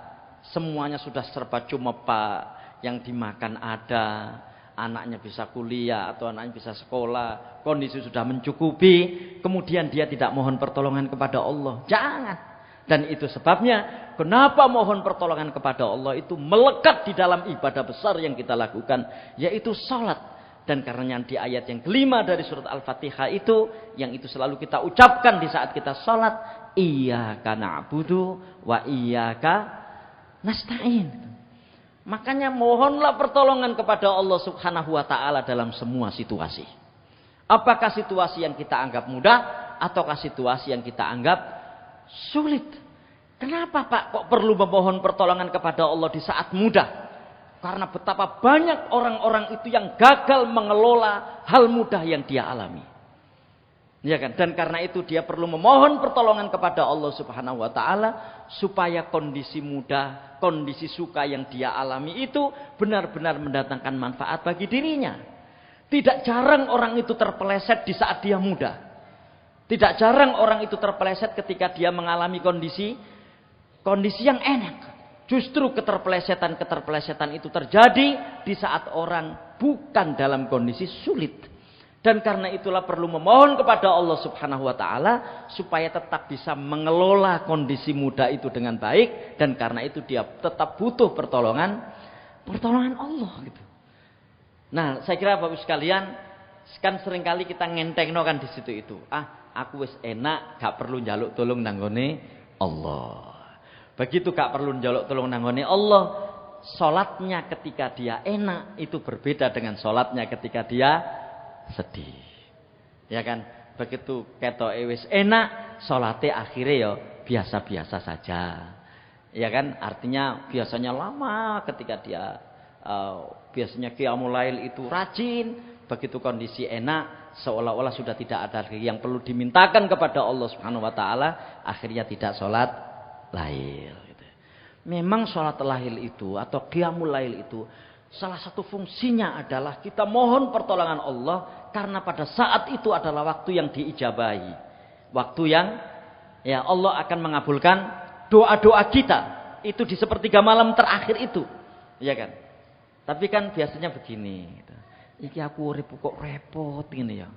semuanya sudah serba cuma Pak, yang dimakan ada, anaknya bisa kuliah atau anaknya bisa sekolah, kondisi sudah mencukupi, kemudian dia tidak mohon pertolongan kepada Allah. Jangan. Dan itu sebabnya kenapa mohon pertolongan kepada Allah itu melekat di dalam ibadah besar yang kita lakukan, yaitu salat. Dan karena di ayat yang kelima dari surat Al-Fatihah itu, yang itu selalu kita ucapkan di saat kita salat, iyyaka na'budu wa iyyaka nasta'in. Makanya mohonlah pertolongan kepada Allah Subhanahu wa taala dalam semua situasi. Apakah situasi yang kita anggap mudah ataukah situasi yang kita anggap sulit? Kenapa Pak kok perlu memohon pertolongan kepada Allah di saat mudah? Karena betapa banyak orang-orang itu yang gagal mengelola hal mudah yang dia alami. Ya kan? Dan karena itu dia perlu memohon pertolongan kepada Allah Subhanahu wa taala supaya kondisi mudah, kondisi suka yang dia alami itu benar-benar mendatangkan manfaat bagi dirinya. Tidak jarang orang itu terpeleset di saat dia mudah. Tidak jarang orang itu terpeleset ketika dia mengalami kondisi yang enak. Justru keterpelesetan itu terjadi di saat orang bukan dalam kondisi sulit. Dan karena itulah perlu memohon kepada Allah Subhanahu wa taala supaya tetap bisa mengelola kondisi mudah itu dengan baik, dan karena itu dia tetap butuh pertolongan Allah gitu. Nah, saya kira Bapak sekalian, kan seringkali kita ngentengno kan di situ itu. Aku wis enak, gak perlu njaluk tolong nanggone Allah. Begitu gak perlu njaluk tolong nanggone Allah, salatnya ketika dia enak itu berbeda dengan salatnya ketika dia sedih. Ya kan? Begitu ketoke wis enak, salate akhirnya ya biasa-biasa saja. Ya kan? Artinya biasanya lama ketika dia biasanya qiyamul lail itu rajin, begitu kondisi enak seolah-olah sudah tidak ada lagi yang perlu dimintakan kepada Allah Subhanahu wa taala, akhirnya tidak salat lail gitu. Memang salat lail itu atau qiyamul lail itu salah satu fungsinya adalah kita mohon pertolongan Allah karena pada saat itu adalah waktu yang diijabahi. Waktu yang ya Allah akan mengabulkan doa-doa kita. Itu di sepertiga malam terakhir itu. Ya kan? Tapi kan biasanya begini gitu. Iki aku urip kok repot gini ya.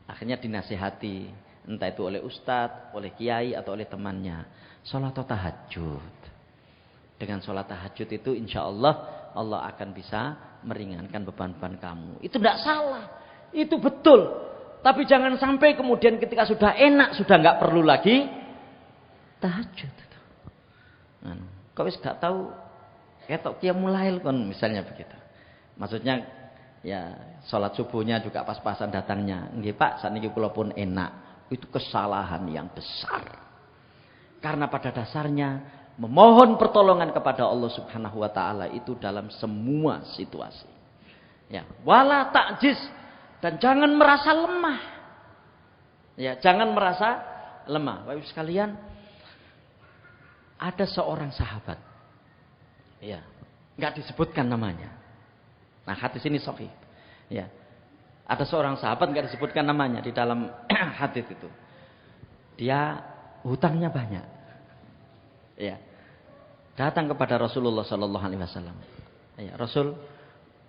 Akhirnya dinasihati, entah itu oleh ustadz, oleh kiai atau oleh temannya. Salat tahajud. Dengan salat tahajud itu insya Allah Allah akan bisa meringankan beban-beban kamu. Itu tidak salah. Itu betul. Tapi jangan sampai kemudian ketika sudah enak, sudah nggak perlu lagi tahajud. Kau wis gak tahu ketok qiyamul lail kon misalnya begitu. Maksudnya ya salat subuhnya juga pas-pasan datangnya. Nggih Pak, sakniki kula pun enak. Itu kesalahan yang besar. Karena pada dasarnya memohon pertolongan kepada Allah Subhanahu wa taala itu dalam semua situasi. Ya, wala ta'jiz, dan jangan merasa lemah. Ya, jangan merasa lemah. Bapak Ibu sekalian, ada seorang sahabat. Ya, enggak disebutkan namanya. Nah, hadis ini sahih. Ya. Ada seorang sahabat enggak disebutkan namanya di dalam hadis itu. Dia hutangnya banyak. Ya. Datang kepada Rasulullah sallallahu alaihi wasallam. Ya, Rasul,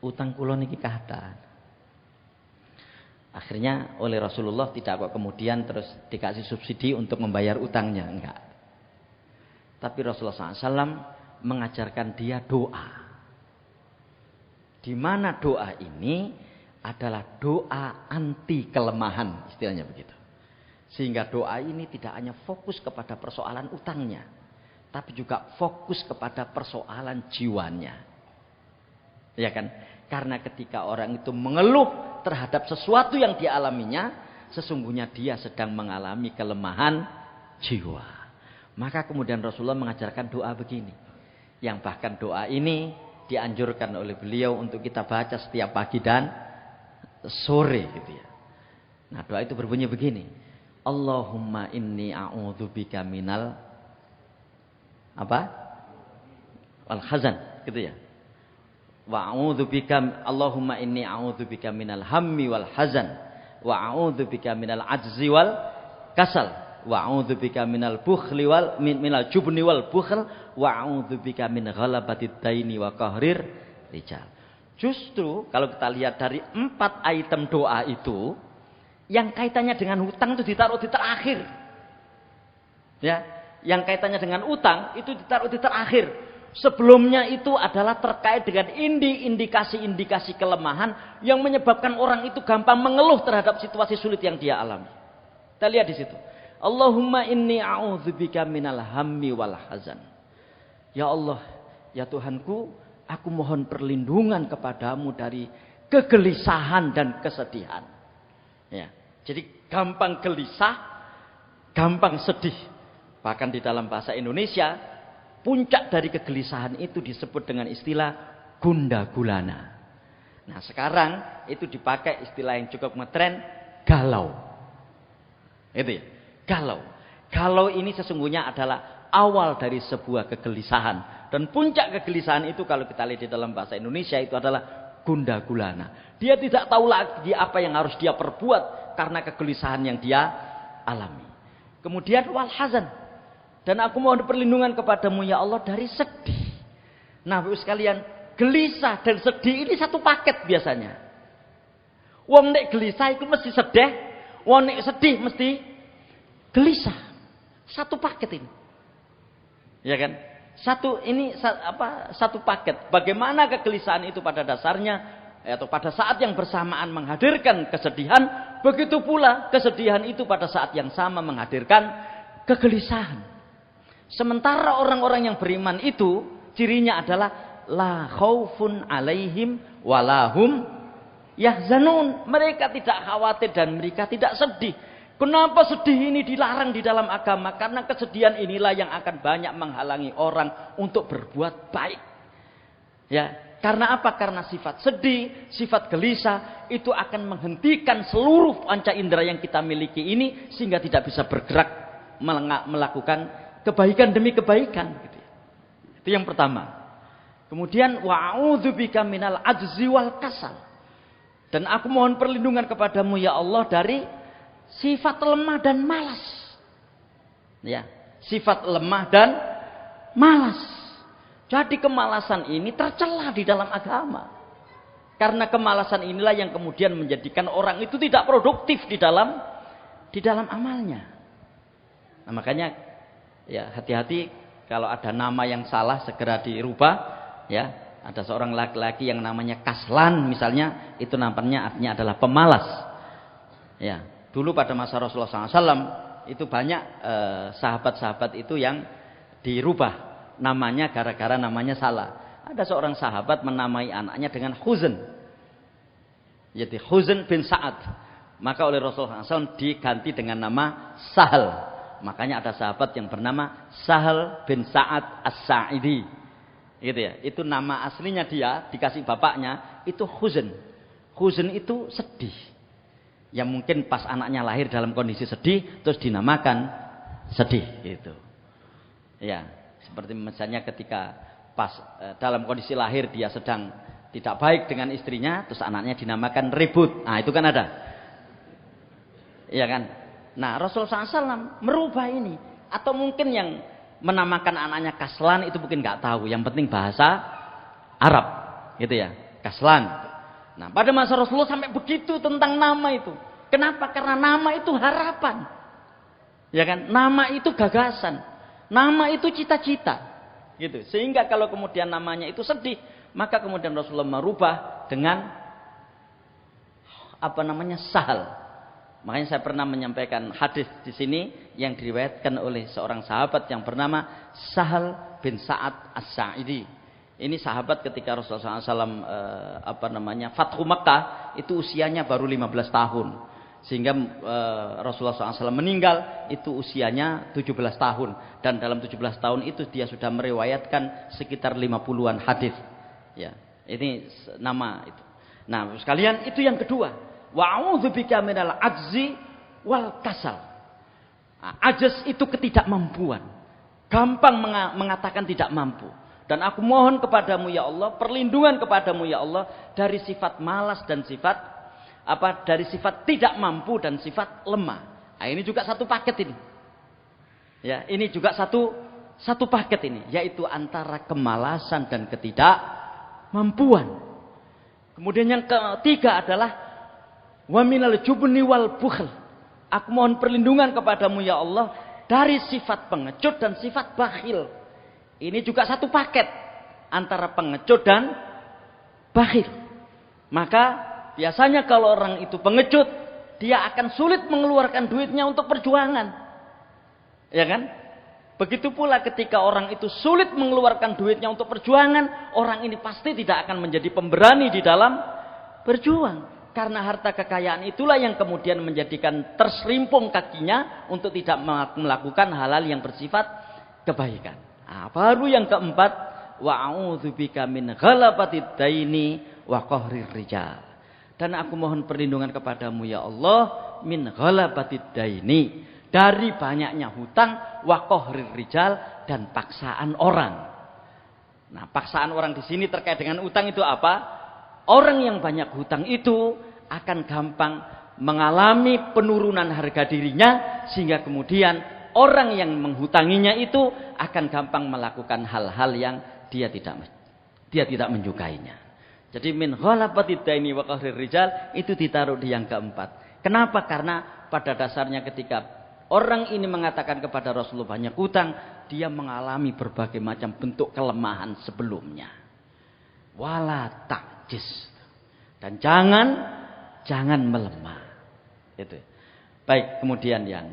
utang kula niki kathah. Akhirnya oleh Rasulullah tidak kok kemudian terus dikasih subsidi untuk membayar utangnya, enggak. Tapi Rasulullah SAW mengajarkan dia doa. Di mana doa ini adalah doa anti kelemahan, istilahnya begitu. Sehingga doa ini tidak hanya fokus kepada persoalan utangnya, tapi juga fokus kepada persoalan jiwanya. Ya kan? Karena ketika orang itu mengeluh terhadap sesuatu yang dialaminya, sesungguhnya dia sedang mengalami kelemahan jiwa. Maka kemudian Rasulullah mengajarkan doa begini. Yang bahkan doa ini dianjurkan oleh beliau untuk kita baca setiap pagi dan sore gitu ya. Nah, doa itu berbunyi begini. Allahumma inni a'udzubika minal apa? Wal hazan gitu ya. Wa a'udzubika Allahumma inni a'udzubika minal hammi wal hazan wa a'udzubika minal ajzi wal kasal. Wa a'udzubika minal bukhli wal minal jubni wal bukhl wa a'udzubika min ghalabatid daini wa qahrir rijal. Justru kalau kita lihat dari 4 item doa itu, yang kaitannya dengan hutang itu ditaruh di terakhir. Ya, yang kaitannya dengan utang itu ditaruh di terakhir. Sebelumnya itu adalah terkait dengan indikasi-indikasi kelemahan yang menyebabkan orang itu gampang mengeluh terhadap situasi sulit yang dia alami. Kita lihat di situ. Allahumma inni a'udzubika minal hammi wal hazan. Ya Allah, ya Tuhanku, aku mohon perlindungan kepadamu dari kegelisahan dan kesedihan. Ya, jadi gampang gelisah, gampang sedih. Bahkan di dalam bahasa Indonesia, puncak dari kegelisahan itu disebut dengan istilah gunda gulana. Nah, sekarang itu dipakai istilah yang cukup ngetren, galau. Itu ya. Galau ini sesungguhnya adalah awal dari sebuah kegelisahan. Dan puncak kegelisahan itu kalau kita lihat di dalam bahasa Indonesia itu adalah gunda gulana. Dia tidak tahu lagi apa yang harus dia perbuat karena kegelisahan yang dia alami. Kemudian wal hazan. Dan aku mohon perlindungan kepadamu ya Allah dari sedih. Nah, Bapak sekalian, gelisah dan sedih ini satu paket biasanya. Wong nek gelisah itu mesti sedih, wong nek sedih mesti gelisah. Satu paket ini. Ya kan? Satu paket. Bagaimana kegelisahan itu pada dasarnya atau pada saat yang bersamaan menghadirkan kesedihan, begitu pula kesedihan itu pada saat yang sama menghadirkan kegelisahan. Sementara orang-orang yang beriman itu cirinya adalah la khaufun alaihim walahum yahzanun. Mereka tidak khawatir dan mereka tidak sedih. Kenapa sedih ini dilarang di dalam agama? Karena kesedihan inilah yang akan banyak menghalangi orang untuk berbuat baik. Ya, karena apa? Karena sifat sedih, sifat gelisah itu akan menghentikan seluruh panca indera yang kita miliki ini sehingga tidak bisa bergerak melakukan kebaikan demi kebaikan. Gitu. Itu yang pertama. Kemudian wa'udzubika minal ajzi wal kasal. Dan aku mohon perlindungan kepadamu ya Allah dari sifat lemah dan malas. Ya, sifat lemah dan malas. Jadi kemalasan ini tercela di dalam agama. Karena kemalasan inilah yang kemudian menjadikan orang itu tidak produktif di dalam amalnya. Nah, makanya ya hati-hati kalau ada nama yang salah segera dirubah. Ya, ada seorang laki-laki yang namanya Kaslan misalnya, itu namanya artinya adalah pemalas. Ya, dulu pada masa Rasulullah SAW itu banyak sahabat-sahabat itu yang dirubah namanya gara-gara namanya salah. Ada seorang sahabat menamai anaknya dengan Huzn, jadi Huzn bin Sa'ad. Maka oleh Rasulullah SAW diganti dengan nama Sahal. Makanya ada sahabat yang bernama Sahal bin Sa'ad As-Sa'idi. Gitu ya. Itu nama aslinya dia, dikasih bapaknya itu Huzn. Huzn itu sedih. Yang mungkin pas anaknya lahir dalam kondisi sedih terus dinamakan sedih gitu. Ya, seperti misalnya ketika pas dalam kondisi lahir dia sedang tidak baik dengan istrinya, terus anaknya dinamakan ribut. Nah, itu kan ada. Iya kan? Nah, Rasulullah SAW merubah ini. Atau mungkin yang menamakan anaknya Kaslan itu mungkin nggak tahu. Yang penting bahasa Arab, gitu ya. Kaslan. Nah, pada masa Rasulullah sampai begitu tentang nama itu. Kenapa? Karena nama itu harapan. Ya kan? Nama itu gagasan. Nama itu cita-cita. Gitu. Sehingga kalau kemudian namanya itu sedih, maka kemudian Rasulullah merubah dengan Sahal. Makanya saya pernah menyampaikan hadis di sini yang diriwayatkan oleh seorang sahabat yang bernama Sahal bin Sa'ad As-Sa'idi. Ini sahabat ketika Rasulullah SAW Fathu Makkah itu usianya baru 15 tahun. Sehingga Rasulullah SAW meninggal itu usianya 17 tahun. Dan dalam 17 tahun itu dia sudah meriwayatkan sekitar 50-an hadis. Ya, ini nama itu. Nah, sekalian itu yang kedua. Wa'udzubika minal ajzi wal kasal. Ajaz itu ketidakmampuan. Gampang mengatakan tidak mampu. Dan aku mohon kepadamu ya Allah, perlindungan kepadamu ya Allah dari sifat malas dan dari sifat tidak mampu dan sifat lemah. Nah, ini juga satu paket ini. Ya, ini juga satu paket ini, yaitu antara kemalasan dan ketidakmampuan. Kemudian yang ketiga adalah wa minal jubni wal bukhl. Aku mohon perlindungan kepadamu ya Allah dari sifat pengecut dan sifat bakhil. Ini juga satu paket antara pengecut dan bakhil. Maka biasanya kalau orang itu pengecut, dia akan sulit mengeluarkan duitnya untuk perjuangan. Ya kan? Begitu pula ketika orang itu sulit mengeluarkan duitnya untuk perjuangan, orang ini pasti tidak akan menjadi pemberani di dalam berjuang. Karena harta kekayaan itulah yang kemudian menjadikan terserimpung kakinya untuk tidak melakukan hal-hal yang bersifat kebaikan. Nah, baru yang keempat, wa'udzubika min ghalabatid daini wa qahrir rijal. Dan aku mohon perlindungan kepadamu ya Allah min ghalabatid daini, dari banyaknya hutang, wa qahrir rijal, dan paksaan orang. Nah, paksaan orang di sini terkait dengan utang itu apa? Orang yang banyak hutang itu akan gampang mengalami penurunan harga dirinya, sehingga kemudian orang yang menghutanginya itu akan gampang melakukan hal-hal yang dia tidak menyukainya. Jadi min ghalabatid daini wa qahrir rijal itu ditaruh di yang keempat. Kenapa? Karena pada dasarnya ketika orang ini mengatakan kepada Rasulullah banyak hutang, dia mengalami berbagai macam bentuk kelemahan sebelumnya. Wala dan jangan melemah. Itu. Baik, kemudian yang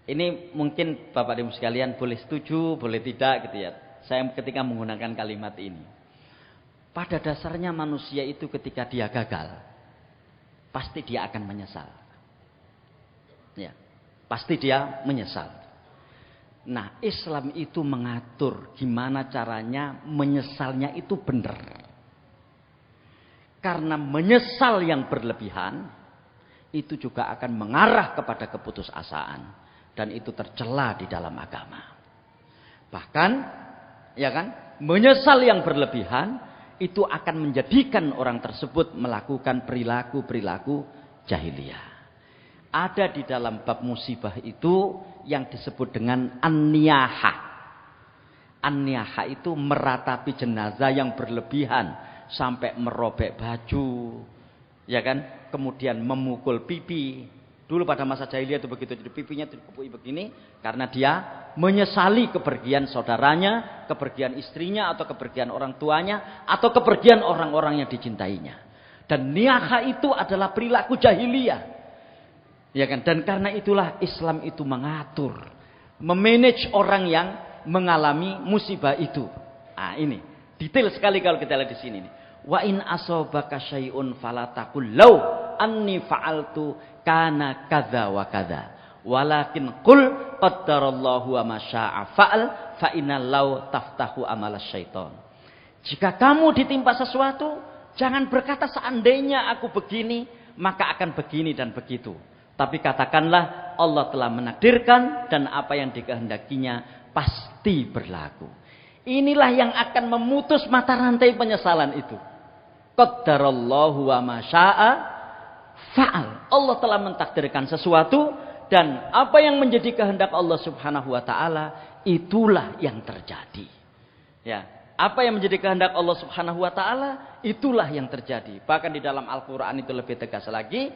ini mungkin Bapak Ibu sekalian boleh setuju, boleh tidak gitu ya. Saya ketika menggunakan kalimat ini. Pada dasarnya manusia itu ketika dia gagal, pasti dia akan menyesal. Ya. Pasti dia menyesal. Nah, Islam itu mengatur gimana caranya menyesalnya itu benar. Karena menyesal yang berlebihan itu juga akan mengarah kepada keputusasaan, dan itu tercela di dalam agama. Bahkan, ya kan, menyesal yang berlebihan itu akan menjadikan orang tersebut melakukan perilaku-perilaku jahiliyah. Ada di dalam bab musibah itu yang disebut dengan an-niyaha. An-niyaha itu meratapi jenazah yang berlebihan sampai merobek baju, ya kan? Kemudian memukul pipi. Dulu pada masa jahiliyah itu begitu, jadi pipinya dipukul begini karena dia menyesali kepergian saudaranya, kepergian istrinya, atau kepergian orang tuanya, atau kepergian orang-orang yang dicintainya. Dan niyaha itu adalah perilaku jahiliyah. Ya kan? Dan karena itulah Islam itu mengatur, memanage orang yang mengalami musibah itu. Ah, ini detail sekali kalau kita lihat di sini nih. Wa in asobaka syai'un fala taqul law anni fa'altu kana kadza wa kadza. Walakin qul qaddarallahu wa ma syaa fa'al fa innal law taftahu amalas syaiton. Jika kamu ditimpa sesuatu, jangan berkata seandainya aku begini, maka akan begini dan begitu. Tapi katakanlah Allah telah menakdirkan dan apa yang dikehendakinya pasti berlaku. Inilah yang akan memutus mata rantai penyesalan itu. Qaddarallahu wa ma syaa fa'al. Allah telah mentakdirkan sesuatu dan apa yang menjadi kehendak Allah Subhanahu wa taala itulah yang terjadi. Ya, apa yang menjadi kehendak Allah Subhanahu wa taala itulah yang terjadi. Bahkan di dalam Al-Qur'an itu lebih tegas lagi.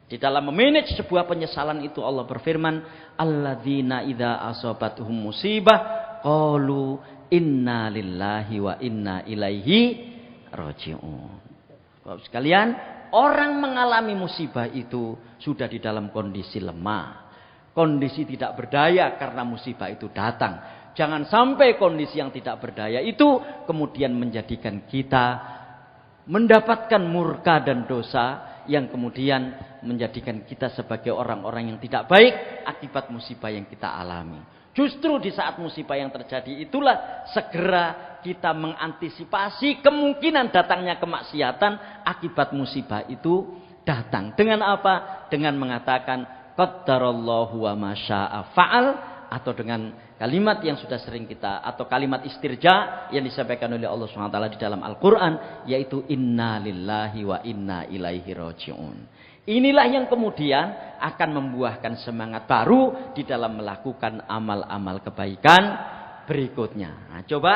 Di dalam memanage sebuah penyesalan itu Allah berfirman, alladzina idza asabatuhum musibah qalu inna lillahi wa inna ilaihi raji'un. Bapak sekalian, orang mengalami musibah itu sudah di dalam kondisi lemah, kondisi tidak berdaya karena musibah itu datang. Jangan sampai kondisi yang tidak berdaya itu kemudian menjadikan kita mendapatkan murka dan dosa yang kemudian menjadikan kita sebagai orang-orang yang tidak baik akibat musibah yang kita alami. Justru di saat musibah yang terjadi itulah segera kita mengantisipasi kemungkinan datangnya kemaksiatan akibat musibah itu datang. Dengan apa? Dengan mengatakan qaddarallahu wa ma syaa fa'al, atau dengan kalimat yang sudah sering kita, atau kalimat istirja yang disampaikan oleh Allah SWT di dalam Al-Quran, yaitu inna lillahi wa inna ilaihi raji'un. Inilah yang kemudian akan membuahkan semangat baru di dalam melakukan amal-amal kebaikan berikutnya. Nah, coba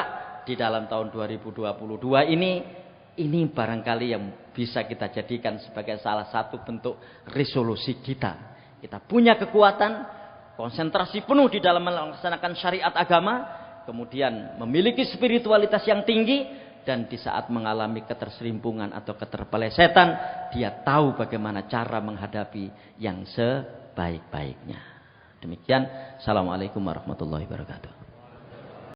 di dalam tahun 2022 ini barangkali yang bisa kita jadikan sebagai salah satu bentuk resolusi kita. Kita punya kekuatan, konsentrasi penuh di dalam melaksanakan syariat agama, kemudian memiliki spiritualitas yang tinggi, dan di saat mengalami keterserimpungan atau keterpelesetan, dia tahu bagaimana cara menghadapi yang sebaik-baiknya. Demikian, assalamualaikum warahmatullahi wabarakatuh.